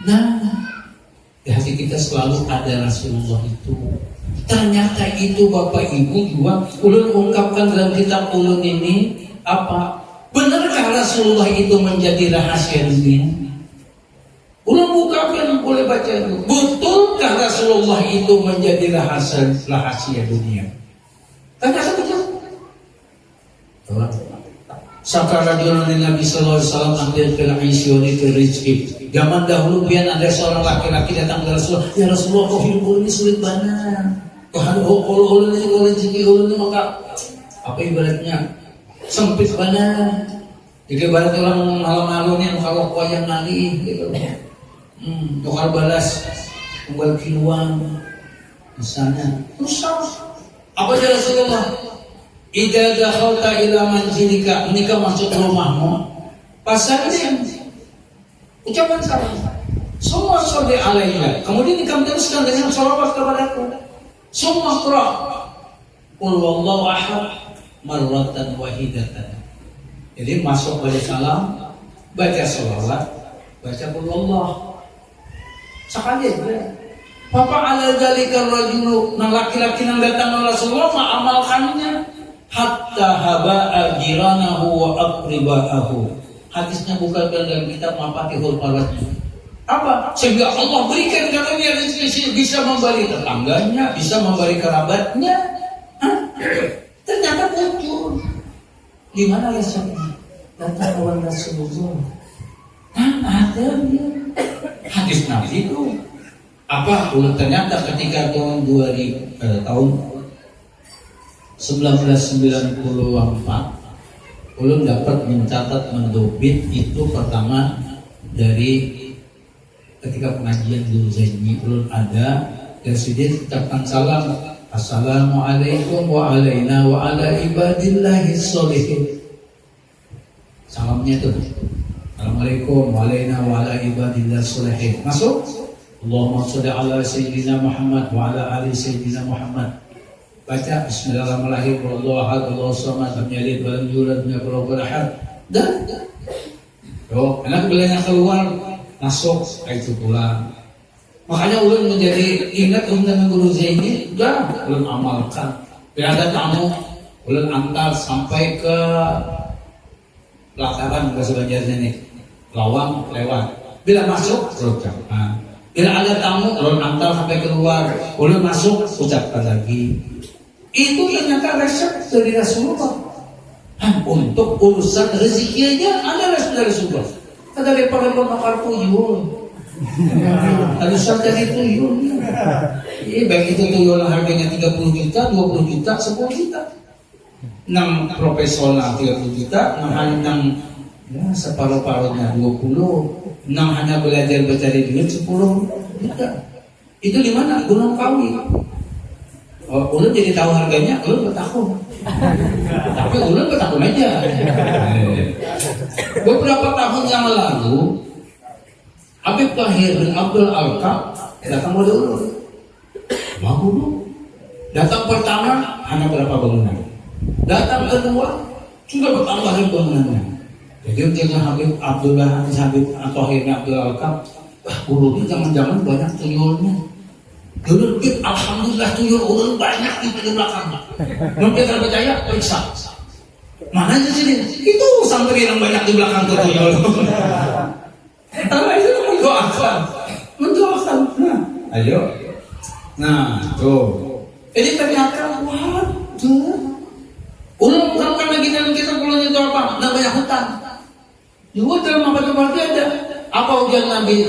Nah, di hati kita selalu ada Rasulullah itu. Ternyata itu Bapak Ibu juga ulun ungkapkan dalam kitab ulun ini apa? Benarkah Rasulullah itu menjadi rahasia dunia? Ulun ungkapkan boleh baca itu. Betulkah Rasulullah itu menjadi rahasia dunia? Ternyata betul. Sakara jualan Nabi Sallallahu Alaihi Wasallam ambil kelahisyoni kerizki. Zaman dahulu biar ada seorang laki-laki datang ke Rasulullah. Ya Rasulullah, kau hidup ini sulit banget. Kalau ini rezeki ini maka apa ibaratnya sempit banget. Jadi ibarat orang malam-malam ini kalau kau yang ngalih gitu. Tukar balas tunggal kiluan misalnya. Susah. Apa aja Rasulullah? Idza dakhalta ila manzilika, menikah masuk rumahmu, pasalnya ucapan salam. Semua sholli alaihi. Kemudian kamu teruskan dengan shalawat kepadaku. Semua qira. Qul wallahu ahad marratan wahidatan. Jadi masuk pada salam, baca shalawat, baca qul wallah. Sekali aja. Papa ala dzalika rajulu, nah laki-laki yang datang ke Rasulullah mengamalkannya hatta haba'a jiranahu wa aqriba'ahu. Hadisnya bukan dalam kitab Mafatihul Fawaid. Apa? Sehingga Allah berikan katanya rezeki bisa memberi tetangganya, bisa memberi kerabatnya. Ternyata muncul. Di mana resepnya? Datang kawan Rasulullah. Ada dia. Hadis Nabi itu apa? Ternyata ketika tahun 1994 ulun dapat mencatat mendobit itu pertama dari ketika pengajian Dulu Zaini ulun ada presiden ucapkan salam, assalamualaikum wa alaina wa ala ibadillahi sholihin. Salamnya itu assalamualaikum wa alaina wa ala ibadillahi sholihin. Masuk Allahumma sholli ala sayyidina Muhammad wa ala ali sayyidina Muhammad. Baca bismillahirrahmanirrahim, wallahu ahad, Allahu samad, lam yalid wa lam yulad wa lam yakul lahu ahad. Dan anak belanya keluar masuk itu pulang. Makanya ulun menjadi ingat dengan Guru Zaini, udah ulun amalkan. Bila ada tamu, ulun antar sampai ke pelataran ke Banjar ini, lawang lewat. Bila masuk, ucapkan. Bila ada tamu, ulun antar sampai keluar, ulun masuk, ucapkan lagi. Itu ternyata resep dari Rasulullah. Untuk urusan rezeki aja ada resep dari Rasulullah. Ada lepar-lepar makar tuyul. Ada saja tuyul. Baik itu tuyul harganya 30 juta, 20 juta, 10 juta. 6 profesional 30 juta, 6 ya, separuh-paruhnya 20. 6 hanya belajar mencari duit 10 juta. Itu di mana? Gunung Kawi. Ulun jadi tahu harganya, ulun bertakun. Tapi ulun bertakun aja. Beberapa tahun yang lalu, Habib Tahir bin Abdul Alka datang pada ulun. Mau dulu. Datang pertama hanya berapa bangunan. Datang kedua sudah bertambah lagi bangunannya. Jadi dengan Habib Abdullah Habib Tahir bin Abdul Alka, guru ini jangan-jangan banyak tuyulnya. Dulu alhamdulillah tuyul ulun banyak di belakang. Belum kita percaya, periksa. Mana aja sini? Itu sampai yang banyak di belakang tuyul. Karena itu mendoakan. Nah, Ayo. Nah, tuh. Jadi ternyata, waduh. Ulang kan lagi dalam kita pulang itu apa? Namanya hutang. Juga dalam apa berarti ada. Apa ujian Nabi?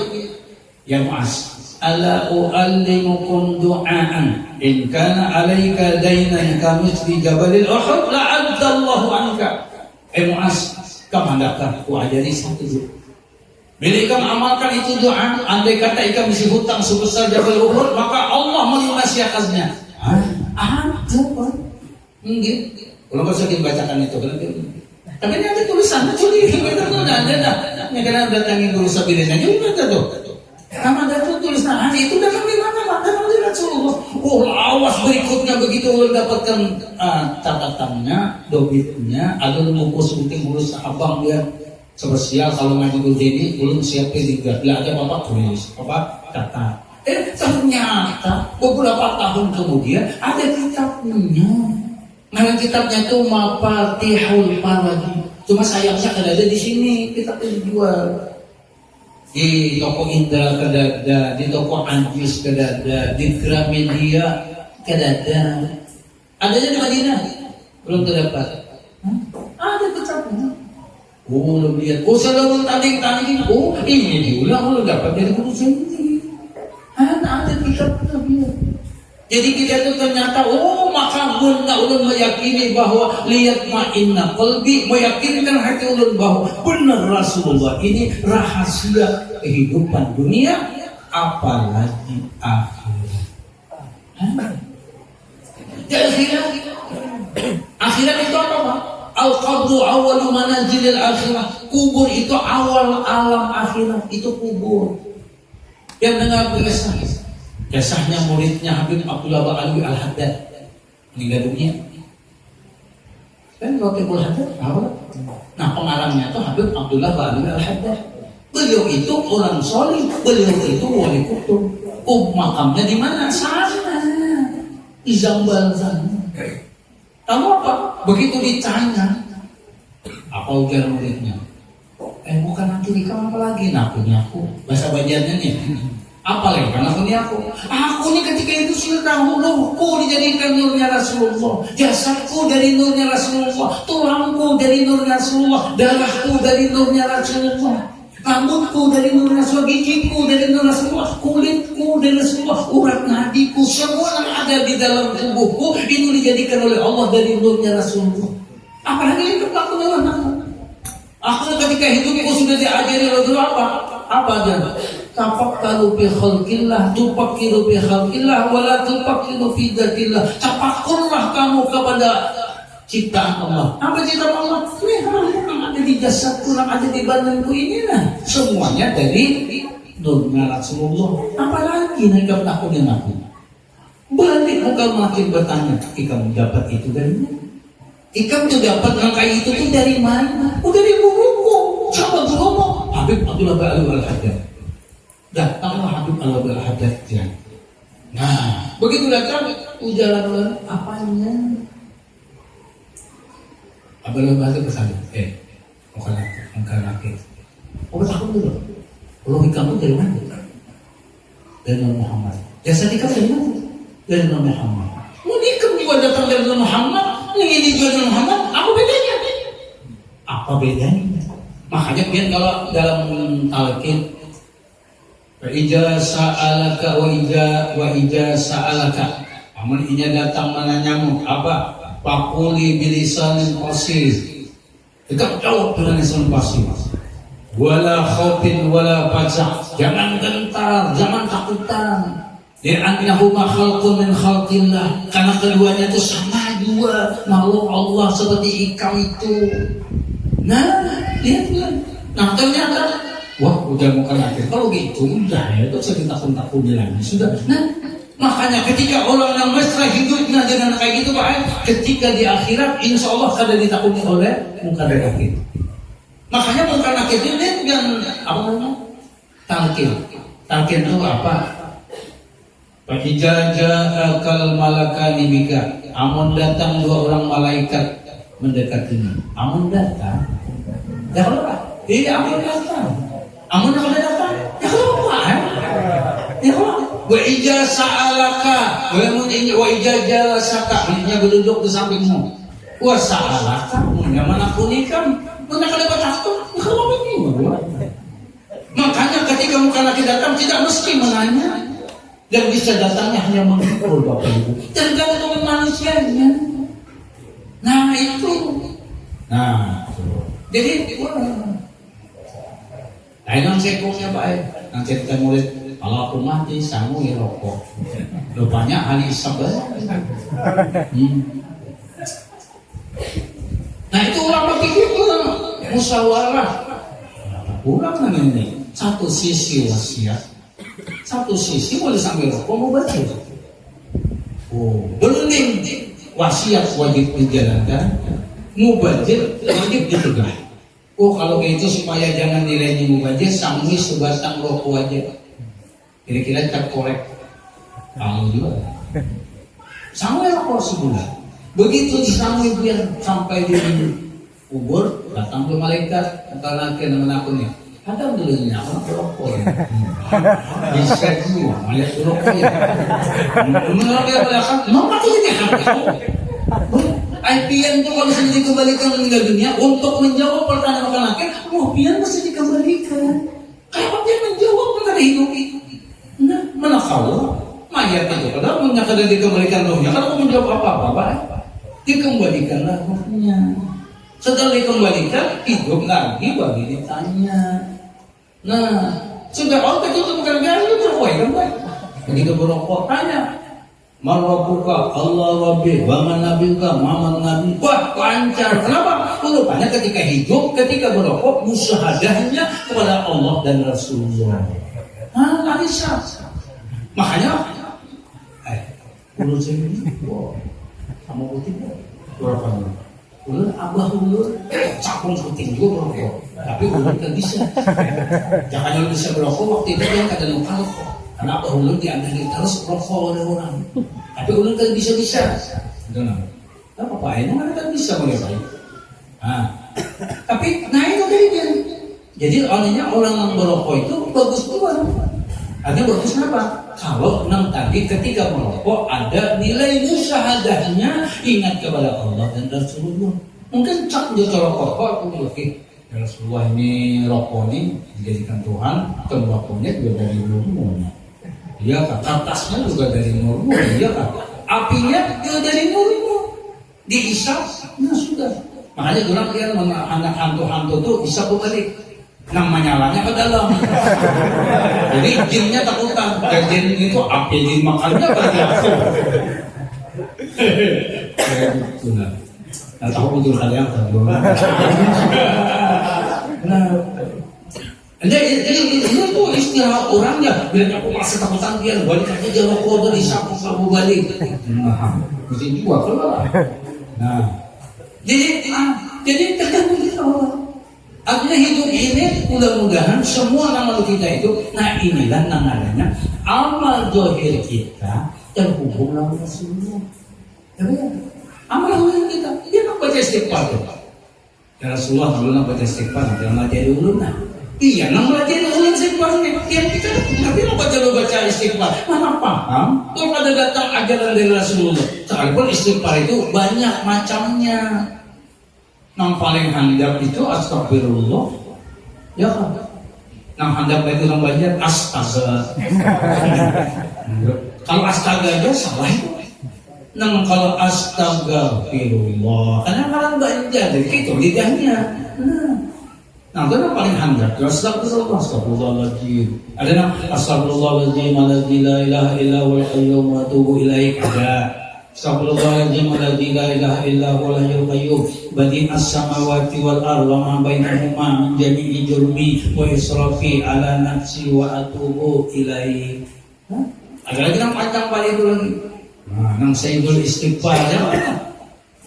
Ya Mu'az. Ala u'allimukum du'aan. In kana alaika dainan kamithli jabalil Uhud la'addallahu anka. Mu'az, kamu hendaklah ku ajari satu dulu. Bila ikam amalkan itu doa, andai kata ikam isi hutang sebesar Jabal Uhud, maka Allah melunasi akasnya. Ada kan? Enggak. Kalau nggak usah dibacakan itu, kan? Tapi ini ada tulisan, jadi kita tuh ada. Ini karena datangin guru sabirnya, jadi ada tuh. Kamu ada tuh tulisan, itu datang di mana? Datang di Rasulullah. Oh, awas berikutnya begitu dapatkan catatannya, dobitnya, ada buku sunting urus abang dia. Spesial kalau ngaji dulu ini belum siap P3, tidak ada bapak tulis, bapak kata. Ternyata beberapa tahun kemudian ada kitabnya. Nama kitabnya itu Mafatihul Maradi. Cuma sayangnya kada ada di sini, kitabnya dijual di toko Indra kada ada, di toko Anjis kada ada, di Gramedia kada ada. Adanya di Madinah belum terdapat. Ada kitabnya. Oh, lihat. Oh, selalu tanding-tanding. Oh, ini diulang. Oh, dapat dari guru sendiri. Ada kitabnya biar. Jadi kita itu ternyata, oh, maka guna ulun meyakini bahwa lihat ma'inna qalbi, meyakinkan hati ulun bahwa benar Rasulullah ini rahasia kehidupan dunia, apalagi akhirat. Di akhirat itu apa, Pak? Al-qabru awalu manazilil akhirah. Kubur itu awal alam akhirat. Itu kubur. Yang dengar kisahnya muridnya Habib Abdullah Ba'alwi Al-Haddad meninggal dunia. Kan Rotibul Haddad apa? Nah, pengarangnya itu Habib Abdullah Ba'alwi Al-Haddad. Beliau itu orang soleh. Beliau itu wali kutub. Makamnya di mana? Sana di Zambal sana. Tahu apa? Begitu ditanya, apa ujar muridnya? Bukan nanti nikah apa lagi? Nah, punya aku. Bahasa Banjarnya nih. Apa lagi? Karena punya aku. Aku ini ketika itu sudah tahu nurku dijadikan nurnya Rasulullah. Jasadku dari nurnya Rasulullah. Tulangku dari nurnya Rasulullah. Darahku dari nurnya Rasulullah. Rambutku dari nur Rasulullah, gigiku dari nur Rasulullah, kulitku dari Rasulullah, urat nadiku, semua yang ada di dalam tubuhku itu dijadikan oleh Allah dari nurnya Rasulullah. Apalagi hidup aku dengan aku. Aku ketika hidupku sudah diajari Rasulullah apa aja? Tafakkaru bi khalqillah, tufakkiru bi khalqillah, wala tufakkiru fi dzatillah. Tafakkurlah kamu kepada ciptaan Allah. Apa ciptaan Allah? Ini yang ada di jasadku, yang ada di badanku ini lah. Semuanya dari nurnya Rasulullah. Apalagi nak kamu takutin aku? Balik bukan makin bertanya, kamu dapat itu dari mana? Kamu tuh dapat angka itu tuh dari mana? Dari buruku. Siapa gurumu? Habib Abdullah Ba'alwi Al-Haddad. Datanglah Habib Abdullah Al-Haddad. Nah, begitu datang, ujaran apanya? Abang bahasa ke sana, bukan laki. Oh, takut dulu. Logika kamu dari mana? Dari Nabi Muhammad. Jasa nikah dari mana? Dari Nabi Muhammad. Mau nikah juga datang dari Nabi Muhammad, ini juga dari Muhammad. Apa bedanya? Apa bedanya? Makanya biar kalau dalam talqin, ija sa'alaka wa ija sa'alaka. Amun inya datang menanyamu apa? Pakuli bilisanin qasir. Tegak jawab dengan lisan qasir. Wala khaufin wala faza'. Jangan gentar, jangan takutan. Li'annahuma khalqun min khalqillah. Karena keduanya itu sama dua makhluk Allah seperti ikam itu. Nah, lihatlah. Nah, ternyata wah, udah bukan akhir. Kalau gitu udah ya, itu saya takut-takut lagi. Sudah. Nah, makanya ketika orang yang mesra hidupnya dengan kayak gitu Pak, ketika di akhirat insya Allah kada ditakuti oleh munkar dan nakir. Makanya munkar nakir itu yang apa namanya? Talqin. Talqin itu apa? Fa idza ja'akal malakani bika. Amun datang dua orang malaikat mendekatimu. Amun datang. Ya apa? Tidak amun datang. Amun kada datang. Ya apa? Ya apa? Wa ija sa'alaka wa ija jalasaka, hanya berduduk di sampingmu. Wa sa'alaka, mana kunikam, mana kada batakto, kalau begini. Makanya ketika muka laki datang tidak mesti menanya, dan bisa datangnya hanya menghibur Bapak Ibu. Tergantung manusianya. Nah itu. Nah, jadi Ainang sekongnya baik. Nanti kita murid kalau aku mati, sangu ya rokok. Rupanya hari sabar. Nah itu ulama pikir musyawarah. Ulama ini satu sisi wasiat, satu sisi boleh sambil rokok mau baca. Oh, bening wasiat wajib dijalankan, mubazir wajib dicegah. Oh kalau gitu supaya jangan nilainya mubazir, sanggup sebatang rokok aja. Kira-kira tak korek. Kamu juga. Sanggup rokok sebulan. Begitu disanggup biar sampai di kubur, datang ke malaikat, kata laki nama akunnya. Ada dulunya aku rokok ya. Bisa juga, melihat rokok ya. Menurut dia belakang, mau mati ini IPN itu kalau sudah dikembalikan meninggal dunia untuk menjawab pertanyaan laki-laki, pian mesti dikembalikan. Kenapa dia menjawab pertanyaan hidup itu? Nah, mana kalau mayat itu kalau menyatakan dikembalikan rohnya, kalau menjawab apa-apa, dikembalikanlah rohnya. Setelah dikembalikan, hidup lagi bagi ditanya. Nah, sudah itu bukan gaya itu terkoi kan baik. Begitu berokok tanya, Marabuka Allah Rabbi, Waman Nabika, Maman Nabi. Wah, lancar. Kenapa? Rupanya ketika hidup, ketika berokok, musyahadahnya kepada Allah dan Rasulullah. Nah, bisa. Makanya, urut saya ini, kamu putih berapa nih? Ulun abah ulun cakung puting juga merokok, tapi ulun tak bisa. Jangan ulun bisa merokok waktu itu dia kada lupa rokok. Karena abah ulun diantari terus merokok oleh orang. Tapi ulun tak bisa. Betul nggak? Apa ini mana tak bisa mereka? Tapi itu tadi dia. Jadi artinya orang yang merokok itu bagus tuan. Artinya bagus kenapa? Kalau tadi ketika merokok ada nilai musyahadahnya, ingat kepada Allah dan Rasulullah. Mungkin cak dia rokok aku oke. Ya Rasulullah ini rokok ini dijadikan Tuhan, dan rokoknya juga dari nurmu. Dia kertasnya juga dari nurmu, dia apinya juga dari nurmu. Diisap, nah sudah. Makanya orang lihat anak hantu-hantu tuh bisa balik. Namanya nyalanya ke dalam. Jadi jinnya takutan. Dan jin itu api dimakannya berarti aku. Gitu nah. Nah tahu betul kalian kan. Nah, jadi itu tuh istilah orangnya. Bila aku masih takutan dia balik aja jalan kode di sapu kamu balik. Nah, mesti juga keluar. Nah, jadi tergantung kita orang. Artinya hidup ini mudah-mudahan semua amal kita itu, nah inilah namanya amal zahir kita terhubung dengan Rasulullah. Ya benar. Amal zahir kita, dia nak baca istighfar tu. Ya Rasulullah dulu nak baca istighfar, dia melajari ulun nah. Iya, nak melajari ulun istighfar ni. Dia kita tapi nak baca istighfar, mana paham? Kalau ada datang ajaran dari Rasulullah, sekalipun istighfar itu banyak macamnya. Yang paling handap itu astagfirullah, ya kan? Yang handap itu orang banyak astaga. Kalau astaga aja salah itu. Nah kalau astagfirullah, karena orang banyak dari itu lidahnya. Nah itu yang paling handap. Astagfirullahaladzim. Ada yang astagfirullahaladzim, alladzi la ilaha illa huwal qayyum wa atubu ilaik. Ada. Astagfirullahaladzim alladzi la ilaha illa huwal hayyul qayyum badi'as samawati wal ardi wa ma bainahuma min jami'i jurmi wa israfi ala nafsi wa atubu ilaih. Ada lagi yang panjang pada itu lagi. Nah, yang sayyidul istighfar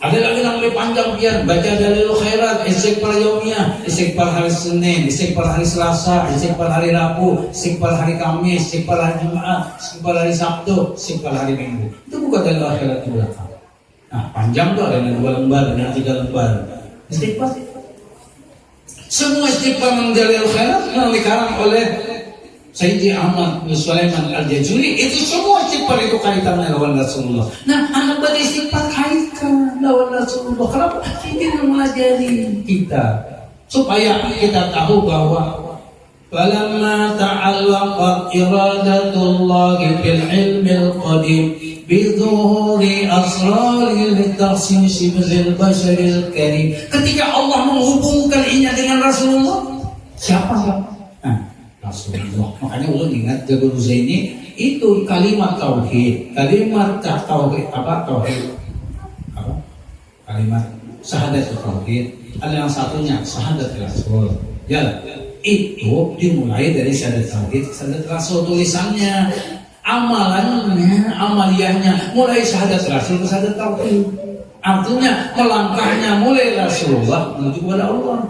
ada lagi yang lebih panjang biar baca dalilul khairat, istighfar yaumiyah, istighfar hari Senin, istighfar hari Selasa, istighfar hari Rabu, istighfar hari Kamis, istighfar hari Jumat, istighfar hari Sabtu, istighfar hari Minggu. Itu bukan dalil akhirat di belakang. Nah, panjang tuh ada 2 lembar, ada 3 lembar. Istighfar. Semua istighfar yang dalil khairat yang dikarang oleh Sayyidi Ahmad bin Sulaiman Al-Jazuli, itu semua istighfar itu kaitan lawan Rasulullah. Nah, anak pada istighfar kaitan lawan Rasulullah. Kenapa? Kita mengajari kita supaya kita tahu bahwa falamma ta'allaqat iradatullahi bil ilmil qadim bidhuhuri asrari litakhsis bil basharil karim. Ketika Allah menghubungkan ini dengan Rasulullah, siapa? Rasulullah. Makanya ulun ingat Jabal Zaini itu kalimat tauhid. Kalimat tauhid apa? Tauhid apa? Kalimat syahadat tauhid. Ada yang satunya syahadat Rasul. Ya, itu dimulai dari syahadat tauhid, syahadat Rasul tulisannya, amalannya, amaliyahnya mulai syahadat Rasul ke syahadat tauhid. Artinya melangkahnya mulai Rasulullah menuju kepada Allah.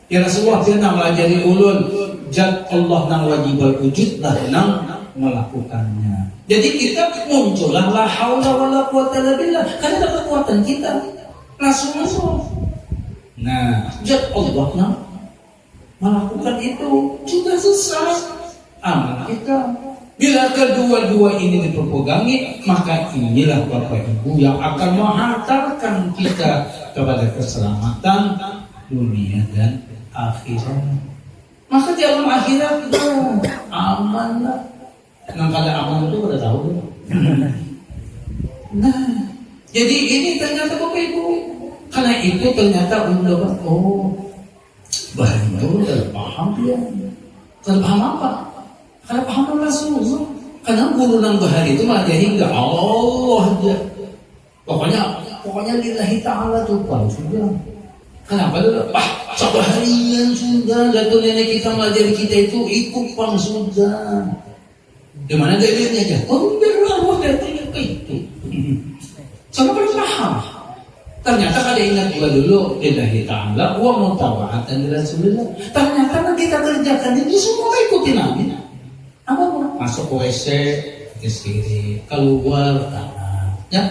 Ya Rasulullah dia melajari ulun zat Allah nang wajibal wujud lah nang melakukannya. Jadi kita muncullah la haula wala quwata illa billah karena ada kekuatan kita Rasulullah. Nah, zat Allah nang melakukan itu sudah selesai amal kita. Bila kedua-dua ini diperpegangi, maka inilah Bapak Ibu yang akan menghantarkan kita kepada keselamatan dunia dan akhirat. Maka di alam akhirat itu aman lah. Nang kada aman itu kada tahu. Nah, jadi ini ternyata Bapak Ibu. Karena itu ternyata undang bahan itu kada paham dia. Kada paham apa? Kada paham Rasulullah. Karena guru nang bahari itu malah dia hingga Allah aja. Pokoknya lillahi ta'ala tuh sudah. Kenapa dulu? Seharian sudah, jatuh nenek kita melajari kita itu ikut pang sudah. Di mana dalilnya aja? Biarlah datangnya ke itu. Sampai paham. Ternyata kada ingat juga dulu lillahi ta'ala wa mutawa'atan Rasulullah. Ternyata kita kerjakan ini semua ikutin Nabi. Apa? Masuk WC ke kiri, keluar kanan. Ya.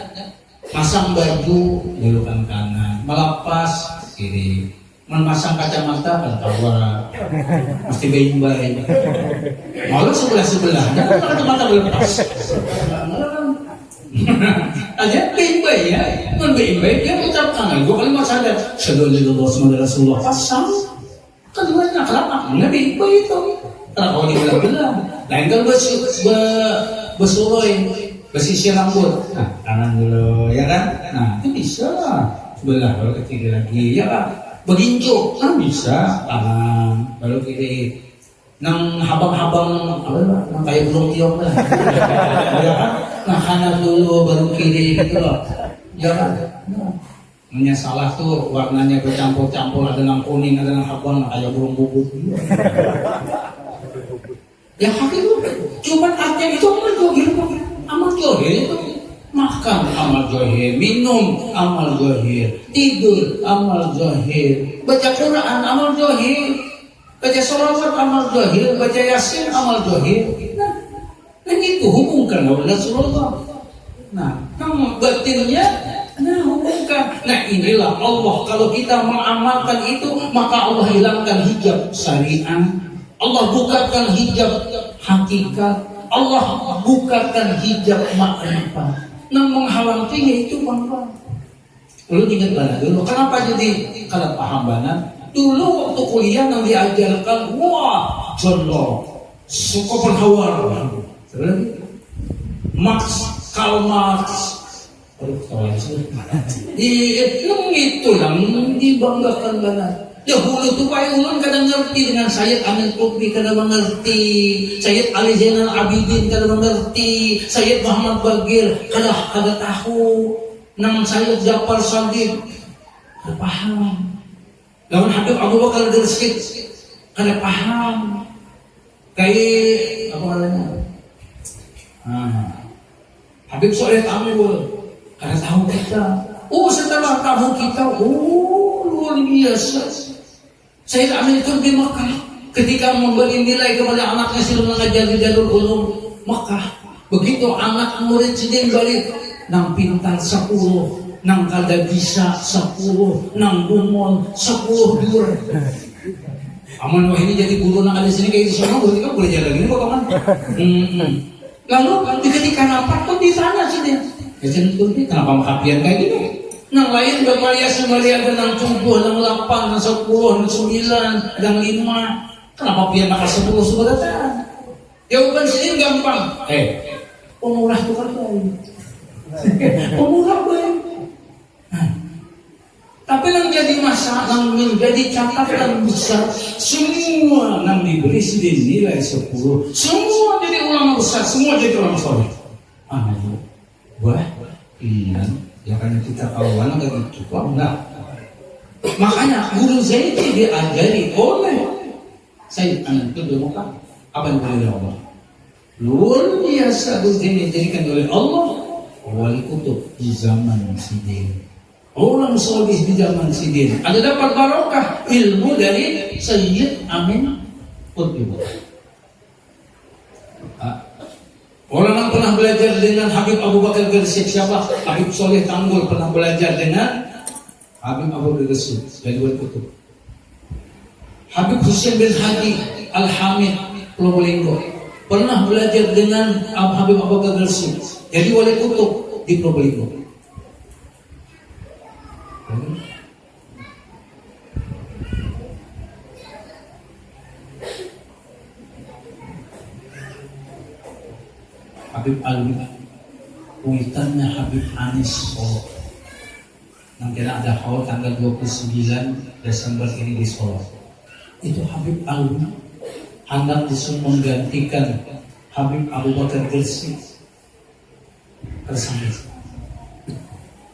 Pasang baju julukan kanan, melepas kiri, memasang kacamata ketawa, mesti baik-baik. Malah sebelah-sebelahnya kacamata berlepas. Aja baik-baik ya, non baik-baik dia ucapkan. Gue kalimat sadar, sallallahu alaihi Rasulullah pasang. Keduanya kelapa, nggak baik-baik itu. Karena kalau dibelah-belah, lain kan bersuloy, bersisir rambut. Nah, kanan dulu, ya kan? Nah, itu bisa. Sebelah baru ke kiri lagi, ya kan? Begincu, kan bisa. Kanan, baru kiri. Nang habang-habang, apa lah? Nang kayak burung tiok lah. Ya kan? Nah, kanan dulu, baru kiri gitu loh. Ya kan? Nah. Hanya salah tuh, warnanya bercampur-campur. Ada nang kuning, ada nang habang, kayak burung bubut. Ya hati itu, cuman artinya itu amal johir itu makan amal johir, minum amal johir, tidur amal johir, baca Quran amal johir, baca sholawat amal johir, baca yasin amal johir. Nah itu hubungkan oleh Rasulullah. Nah batinnya, hubungkan. Nah inilah Allah, kalau kita mengamalkan itu maka Allah hilangkan hijab syariat. Allah bukakan hijab hakikat, Allah bukakan hijab makrifat. Nah menghalang itu bangga. Lu ingat mana dulu? Kenapa jadi kada paham banget? Dulu waktu kuliah yang diajarkan, wah, contoh, Schopenhauer, Karl Marx, itu yang dibanggakan banget. Dahulu tuh Pak Ulun kadang ngerti dengan Sayyid Amin Qutbi, kadang mengerti Sayyid Ali Zainal Abidin, kadang mengerti Sayyid Muhammad Bagir, kadang tahu nama Sayyid Ja'far Shadiq, kada paham. Lawan Habib Abu Bakar Al-Dirsyid, kada paham. Kayak apa namanya? Habib Soleh Amul, kada tahu kita. Setelah tahu kita, luar biasa. Sayyid Amin Qutbi Mekah ketika memberi nilai kepada anaknya sebelum mengajar di Darul Ulum Mekah. Begitu anak murid sedang balik, nang pintar 10, nang kada bisa 10, nang gumol 10 dur. Aman wah ini jadi guru nak ada sini kayak di sana, berarti kan boleh jalan gini kok kaman. Lalu ketika rapat pun ditanya sih dia, kenapa makapian kayak gini? Nang lain bervariasi ada nang 7, nang 8, nang 10, nang 9, nang 5. Kenapa pian makan 10 sudah datang? Jawaban sini gampang. Pemurah tuh kan baik. Pemurah baik. Tapi yang jadi masalah, yang menjadi catatan besar, semua yang diberi nilai 10, semua jadi ulama besar, semua jadi ulama soleh. Wah, iya, ya karena kita kawan nggak gitu, kok enggak. Makanya guru Zaidi diajari oleh saya anak itu demokrat, apa yang boleh Allah? Luar biasa guru Zaidi dijadikan oleh Allah wali kutub di zaman Sidin. Orang soleh di zaman Sidin ada dapat barokah ilmu dari Sayyid Amin Qutb. Orang yang pernah belajar dengan Habib Abu Bakar Gresik siapa? Habib Soleh Tanggul pernah belajar dengan Habib Abu Bakar Gresik dari wali kutub. Habib Husain bin Hadi Al-Hamid Probolinggo pernah belajar dengan Habib Abu Bakar Gresik jadi wali kutub di Probolinggo. Habib Alwi, kuitannya Habib Anis Solo. Nanti ada haul tanggal 29 Desember ini di Solo. Itu Habib Alwi hendak disuruh menggantikan Habib Abu Bakar Gresik tersangka.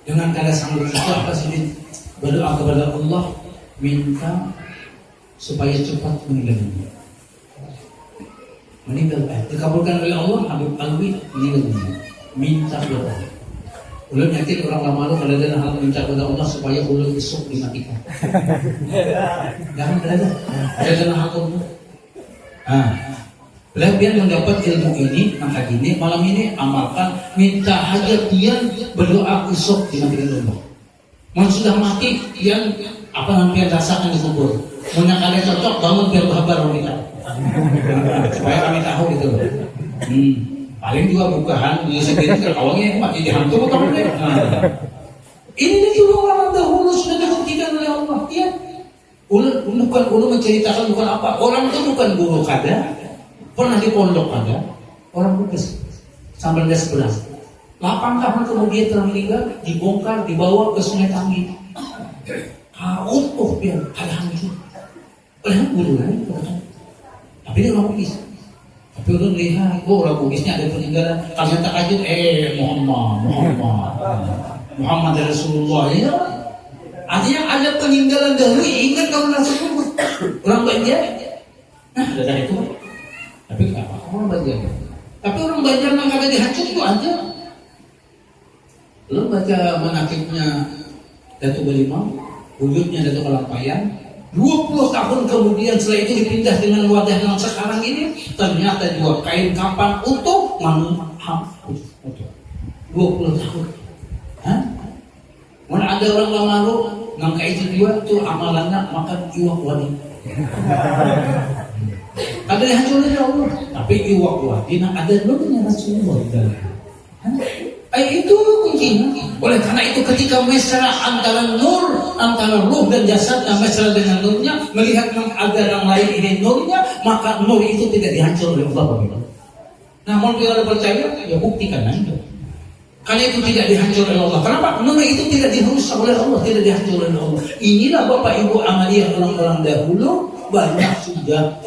Dengan kata sanggup itu apa sih? Berdoa kepada Allah minta supaya cepat meninggal dunia. Dikabulkan oleh Allah. Habib Alwi meninggal dunia. Minta doa. Ulun yakin orang lama kalau ada hal minta kepada Allah supaya ulun esok dimatikan. Jangan ada. Ada hal itu. Biar mendapat ilmu ini, maka ini malam ini amalkan, minta hajat dia berdoa esok dimatikan Allah. Mau sudah mati, yang apa namanya rasakan di kubur. Mau kalian cocok bangun biar kabar wanita. Supaya kami tahu gitu loh. Paling juga bukaan di sendiri awalnya mati dihantu bukan boleh. Ini juga orang dahulu sudah dibuktikan oleh Allah. Iya. Ulun menceritakan bukan apa. Orang itu bukan guru kada. Pernah di pondok ada orang Bugis sambil dia sebelah 8 tahun kemudian telah meninggal, dibongkar, dibawa ke Sungai Tanggi. Utuh dia ada hancur. Oleh guru lain, tapi dia orang Bugis. Tapi orang lihat, orang Bugisnya ada peninggalan. Kalian tak kaget, Muhammad Rasulullah ya. Artinya ada peninggalan dahulu. Ingat kalau Rasulullah orang Banjar. Nah, ada itu. Tapi kenapa orang Banjar? Tapi orang Banjar yang kagak dihancur itu aja. Lo baca manakibnya Datuk Balimau, wujudnya Datuk Kalampayan. 20 tahun kemudian setelah itu dipindah dengan wadah yang sekarang ini, ternyata juga kain kapan utuh, hapus utuh. 20 tahun. Mana ada orang lamaru ngangka itu juga tuh amalannya makan iwak wadi. Ada yang hancur oleh Allah, tapi iwak wadi ada dulunya Rasulullah di dalam. Itu kuncinya. Oleh karena itu ketika mesra antara nur, antara ruh dan jasad, dan mesra dengan nurnya, melihat ada yang lain ini nurnya, maka nur itu tidak dihancur oleh Allah. Namun kalau ada percaya, ya buktikan aja. Karena itu tidak dihancur oleh Allah. Kenapa? Nur itu tidak dirusak oleh Allah, tidak dihancur oleh Allah. Inilah Bapak Ibu amaliyah orang-orang dahulu banyak sudah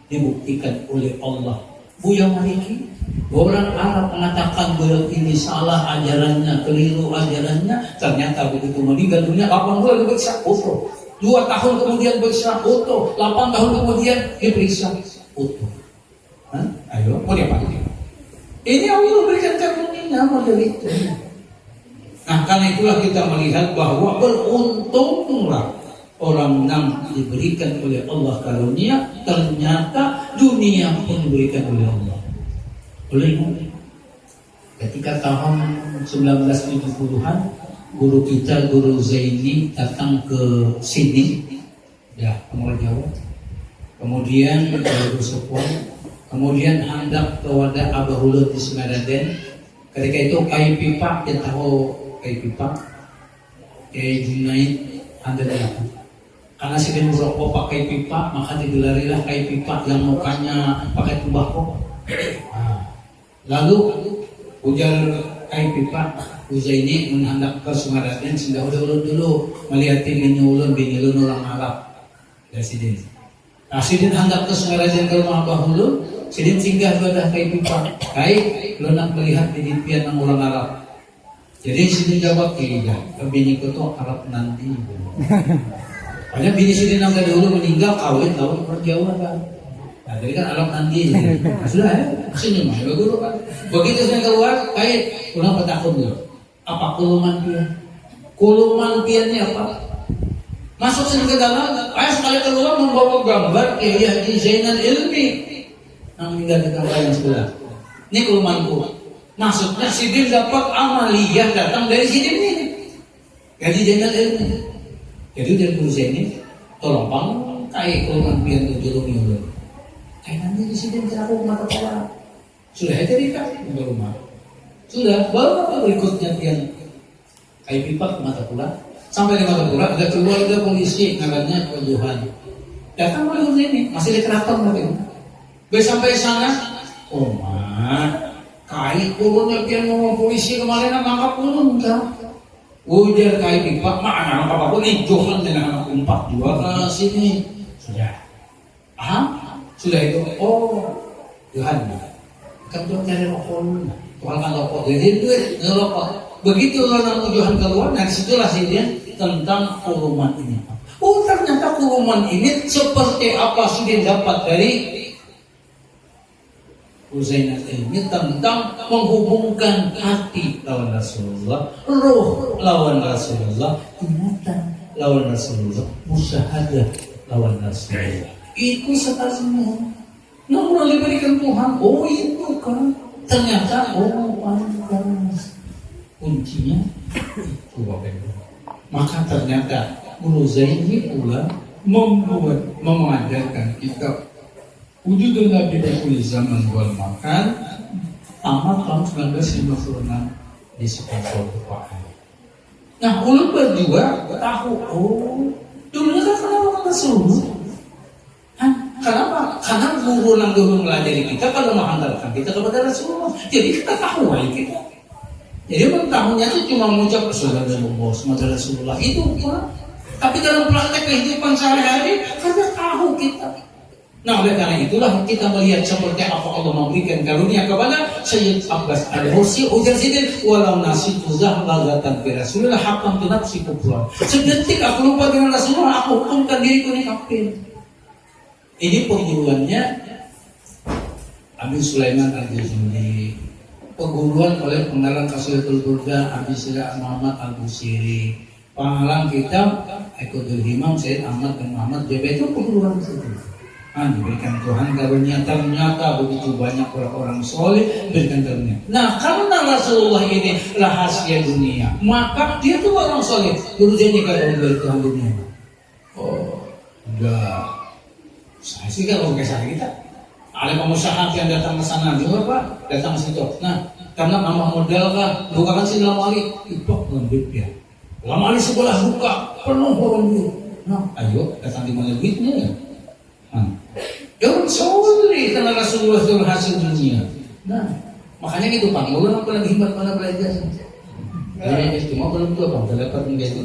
dibuktikan oleh Allah. Buya Maliki, orang Arab mengatakan beliau ini salah ajarannya, keliru ajarannya. Ternyata begitu meninggal dunia, 8 bulan diperiksa utuh, 2 tahun kemudian diperiksa utuh, 8 tahun kemudian diperiksa utuh. Ayo, mau diapain? Ini Allah berikan karunia model itu. Nah, karena itulah kita melihat bahwa beruntunglah orang yang diberikan oleh Allah karunia, ternyata dunia pun diberikan oleh Allah. Oleh ketika tahun 1970-an, guru kita, Guru Zaini datang ke sini, ya, Penguat Jawa. kemudian bersukuan, kemudian hendak kepada Abah Hulud di Sumeraden. Ketika itu kayu pipa, kita tahu kayu pipa, kayu Junaid ada di aku. Karena si Den Buroko pakai pipa, maka digelarilah kayu pipa yang mukanya pakai tembakau. Lalu ujar kayu pipa, Uzaini menghendak ke Sumeraden sehingga udah dulu melihat bini ulun orang Arab dari Sidin. Nah, Sidin hendak ke Sumeraden ke rumah Abah Hulud, Sidin singgah pada kayu pipa, kayu lunak melihat di impian ng orang Arab. Jadi Sidin jawab kira, bini ko to Arab nanti. Banyak bini Sidin yang dahulu meninggal kawin tahun perjauhan kan. Nah, jadi kan Arab nanti. Nah, sudah ya, sini mah dulu kan. Begitu saya keluar, kayu ulang petakun dulu. Apa kuluman pian? Kuluman piannya apa? Masuk sini ke dalam, ayah sekali keluar membawa gambar Kyai Haji Zainal Ilmi yang meninggal di kamar yang sebelah. Ini kulumanku. Maksudnya Sidin dapat amaliyah datang dari Sidin ini. Haji Zainal Ilmi. Jadi dari guru Zainal, tolong bang, kayak kuluman pian tujuh ulun. Kayak nanti di Sidin aku mata kepala. Sudah aja di rumah. Sudah, baru berikutnya pian kayu pipa ke mata pula. Sampai di mata pula ada keluarga polisi namanya Pak Johan. Datang oleh ini masih di keraton lagi. Sampai sana, oh mah, kayu kulunnya pian ngomong polisi kemarin nangkap kulun kan? Ujar kayu pipa, mana nangkap aku nih Johan dengan anak 4 juga ke sini. Sudah, sudah itu. Oh, Johan, kan tuh cari rokok. Tuhan kan rokok, jadi duit ngerokok. Begitu orang tujuan keluar, nah disitulah dia tentang kuluman ini. Oh ternyata kuluman ini seperti apa sih dia dapat dari Zainal ini tentang menghubungkan hati lawan Rasulullah, roh lawan Rasulullah, ingatan lawan Rasulullah, musyahadah lawan Rasulullah. Itu setelahnya. Namun diberikan Tuhan, oh itu kan. Ternyata pantas kuncinya itu Bapak Ibu. Maka ternyata Guru Zaini pula mengajarkan kita wujudul Nabi di zaman wal makan amat tahun 1956 di Sekolah Tuhan. Nah, ulun berdua tahu, dulunya kan kenapa Rasulullah? Kenapa? Karena guru yang dulu melajari kita kalau mengandalkan kita kepada Rasulullah. Jadi kita tahu kita. Jadi tahunya itu cuma mengucap Rasulullah, semoga Rasulullah itu kan. Tapi dalam praktek kehidupan sehari-hari karena tahu kita. Nah oleh karena itulah kita melihat seperti apa Allah memberikan karunia kepada Sayyid Abbas Al-Hursi ujar Sidin walau nasitu zahlagatan fi Rasulullah haqqan tu nafsi kufran. Sedetik aku lupa dengan Rasulullah, aku hukumkan diriku ini kafir. Ini perguruannya Abi Sulaiman Al-Jazuli, perguruan oleh pengarang Qasidatul Burda Abi Sira Muhammad Al-Busiri, pengarang kitab Iqdul Himam Sayyid Ahmad bin Muhammad JB. Itu perguruan itu. Diberikan Tuhan karunia, ternyata begitu banyak orang-orang soleh berikan karunia. Nah karena Rasulullah ini rahasia dunia, maka dia tuh orang soleh. Dulu jadi kalau dari Tuhan dunia. Oh, enggak. Saya sih kalau kisah kita ada pengusaha yang datang ke sana juga Pak, datang ke situ. Nah, karena nama modal kan, bukan sih lama kali itu duit ya. Lama kali sebelah buka penuh orang duit. Nah, ayo datang di mana duitnya ya? Jangan soleh karena Rasulullah itu hasil dunia. Nah, makanya gitu Pak, mau apa lagi himbat mana belajar? Ya, cuma belum tuh Bang, dapat menjadi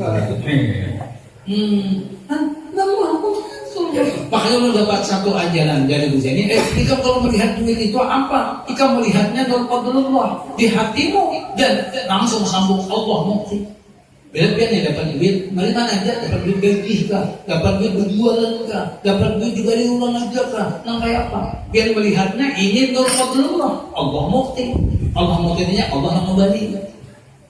makanya mendapat satu ajaran dari Gus ini. Jika kalau melihat duit itu apa? Jika melihatnya nur fadlullah di hatimu dan langsung sambung Allah mukti. Biar dapat duit, dari mana aja dapat duit gaji kah? Dapat duit berjualan kah? Dapat duit juga diulang aja kah? Nang kayak apa? Biar melihatnya ini nur fadlullah, Allah mukti. Allah muktinya Allah yang kembali.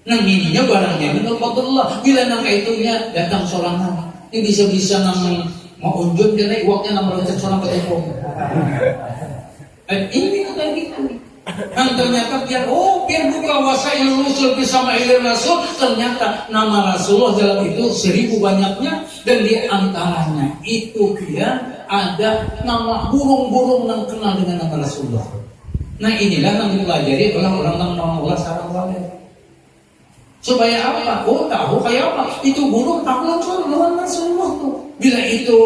Nang ininya barangnya nur fadlullah. Bila nang itunya datang sorangan. Ini bisa-bisa nang mau unjuk dia naik waktunya nama loncat seorang ke telepon. Ini kayak gitu. Dan ternyata biar buka wasail rusul bersama ilir rasul, ternyata nama Rasulullah dalam itu 1000 banyaknya dan di antaranya itu dia ada nama burung-burung yang kenal dengan nama Rasulullah. Nah inilah yang dipelajari orang-orang yang mengolah sarang wali. Supaya apa? Oh tahu kayak apa? Itu burung tak langsung lawan Rasulullah tuh. Bila itu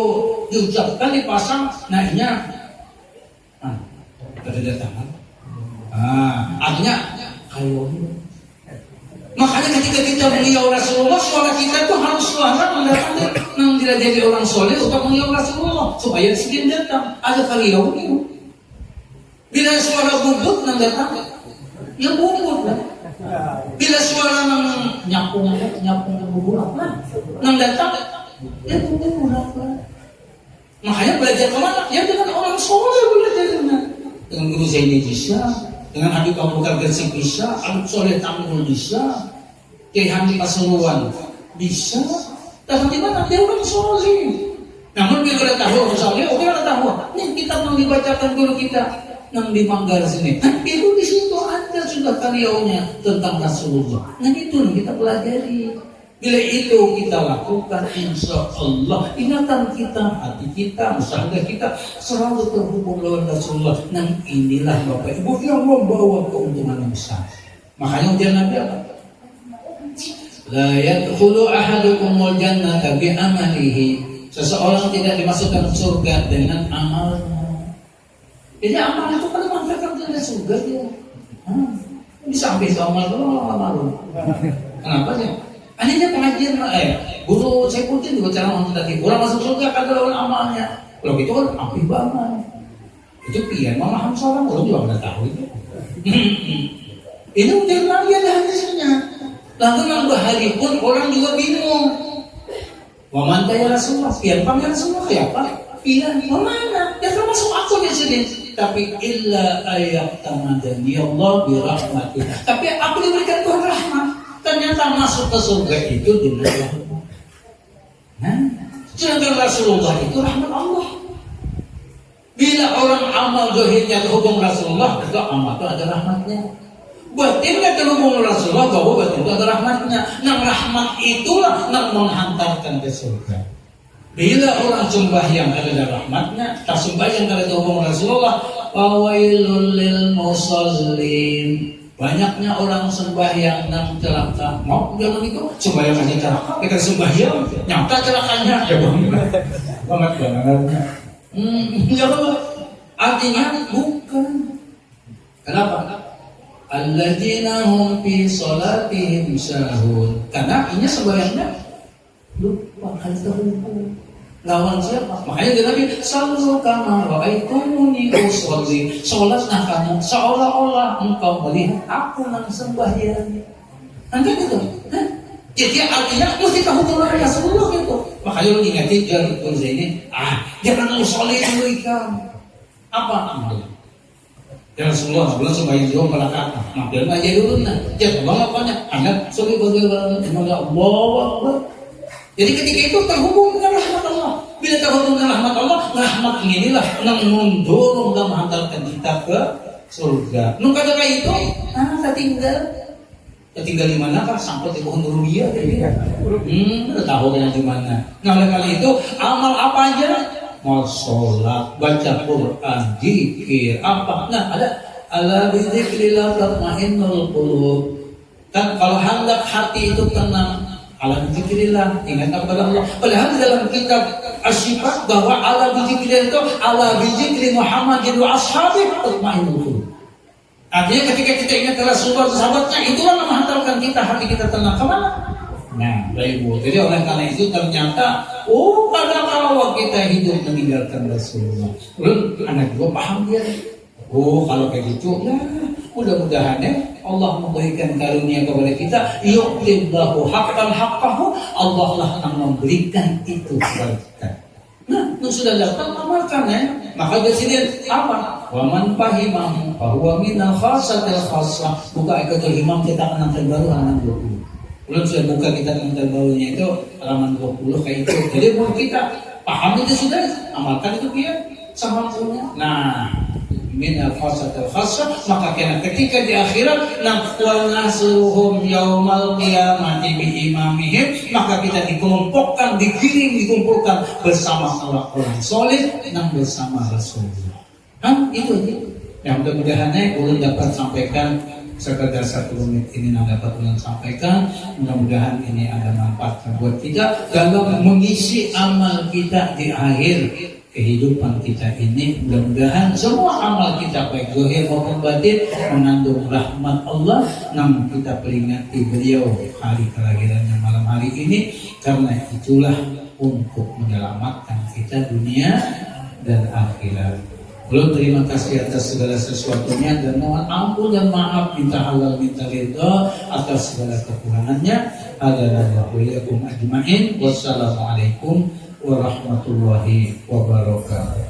diucapkan dipasang, naiknya, kedatangan. Artinya kayu. Makanya ketika kita beliau Rasulullah, suara kita tuh harus suara mendatangi yang tidak jadi orang soleh untuk beliau Rasulullah supaya sedikit datang. Ada beliau itu. Bila suara bubut yang datang, ya bubut lah. Bila suara nyapung bubut lah, yang datang, ya bubut lah. Makanya belajar kemana? Ya dengan orang soleh belajar dengan guru Zaini bisa. Dengan Habib Abu Bakar Gresik bisa, Habib Soleh Tamul bisa, Kiai Hamdi Pasuruan bisa. Tapi di mana dia orang soleh. Namun dia tidak tahu orang soleh, dia tidak tahu. Ini kitab yang dibacakan guru kita yang di Manggar sini. Itu di situ ada sudah karyanya tentang Rasulullah. Nah itu yang kita pelajari. Bila itu kita lakukan, insya Allah ingatan kita, hati kita, usaha kita selalu terhubung dengan Rasulullah. Dan inilah Bapak Ibu yang membawa keuntungan yang besar. Makanya ujian Nabi apa? La yadkhulu ahadukumul jannata bi amalihi. Seseorang tidak dimasukkan surga dengan amalnya. Jadi amal itu kan mengantarkan ke surga dia. Bisa sampai amal dulu. Kenapa sih? Anehnya pengajian, guru saya putih juga cara tadi orang masuk surga kagak lawan amalnya. Kalau gitu kan api banget. Itu pian malah seorang orang juga pernah tahu itu. Ini udah lagi ada hadisnya. Lalu nambah hari pun orang juga bingung. Waman ya Rasulullah, pian panggil Rasulullah kayak apa? Pian mana? Ya termasuk aku di sini. Tapi illa ayat tamadani Allah birahmati. Tapi aku diberikan Tuhan rahmat. Ternyata masuk ke surga itu dengan rahmat. Sedangkan Rasulullah itu rahmat Allah. Bila orang amal zahirnya terhubung Rasulullah, itu amal itu ada rahmatnya. Batinnya terhubung Rasulullah, bahwa batin itu ada rahmatnya. Nah rahmat itulah yang menghantarkan ke surga. Bila orang sembahyang ada rahmatnya, tak sembahyang ada terhubung Rasulullah, fawailul lil musallin. Banyaknya orang sembahyang dan celaka. Mau jangan itu sembahyang aja celaka. Kita sembahyang nyata celakanya. Ya banget banget. Artinya bukan. Kenapa? Alladzina hum fi salatihim sahun. Karena ini sembahyangnya lupa hal terhubung. Lawan siapa? Makanya dia Nabi sallu kama ra'aitumuni usolli. Salatlah kamu seolah-olah engkau melihat aku yang sembahyang. Nanti gitu. Jadi artinya mesti kamu dengan Rasulullah gitu. Makanya lu ingatin jarul ini. Jangan usolli dulu ikan. Apa amalnya? Ya Rasulullah sebelum sembahyang dulu melakukan. Mampir aja dulu nah. Jangan banget banyak. Anda soli bagaimana? Allah. Jadi ketika itu terhubung dengan rahmat Allah. Bila terhubung dengan rahmat Allah, rahmat inilah yang mendorong dan menghantarkan kita ke surga. Nung kata kayak itu, tertinggal di mana kah? Sampai di pohon rubiah kayak gitu. Udah tahu kan di mana. Nah oleh kali itu amal apa aja? Mau sholat, baca Quran, zikir, apa? Nah ada ala bizikrillah tatmainnul qulub. Kan kalau hendak hati itu tenang. Ala bizikrillah, ingat kepada Allah. Padahal di dalam kitab Asy-Syifa bahwa ala bizikrillah itu ala bizikri Muhammadin wa ashabihi tatmainnul qulub. Artinya ketika kita ingat Rasulullah sahabatnya, itulah yang menghantarkan kita hati kita tenang kemana? Nah, Ibu. Jadi oleh karena itu ternyata, pada kalau kita hidup meninggalkan Rasulullah, anak gua paham dia. Kalau kayak gitu, ya mudah-mudahan ya Allah memberikan karunia kepada kita. Yu'tillahu haqqan haqqahu, Allah lah yang memberikan itu kepada kita. Nah, itu sudah datang amalkan ya. Maka di sini apa? Wa man fahimahu fa huwa minal khassatil khassah. Buka ikatul himam kita akan terbaru halaman 20. Belum sudah buka kita yang terbarunya itu halaman 20 kayak itu. Jadi mau kita paham itu sudah, amalkan itu dia sama punya. Nah, min al-fasatil khassa, maka kena ketika di akhirat naqwal nasuhum yaumal qiyamati bi imamihim, maka kita dikelompokkan, dikumpulkan bersama orang-orang soleh dan bersama Rasulullah. Itu yang mudah-mudahan ulun dapat sampaikan sekedar 1 menit ini yang dapat ulun sampaikan. Mudah-mudahan ini ada manfaat buat kita dalam mengisi amal kita di akhir kehidupan kita ini. Mudah-mudahan semua amal kita baik zahir maupun batin mengandung rahmat Allah. Namun kita peringati beliau hari kelahirannya malam hari ini, karena itulah untuk menyelamatkan kita dunia dan akhirat. Belum terima kasih atas segala sesuatunya dan mohon ampun dan maaf, minta halal minta ridha atas segala kekurangannya. Alhamdulillah ajmain. Wassalamualaikum warahmatullahi wabarakatuh.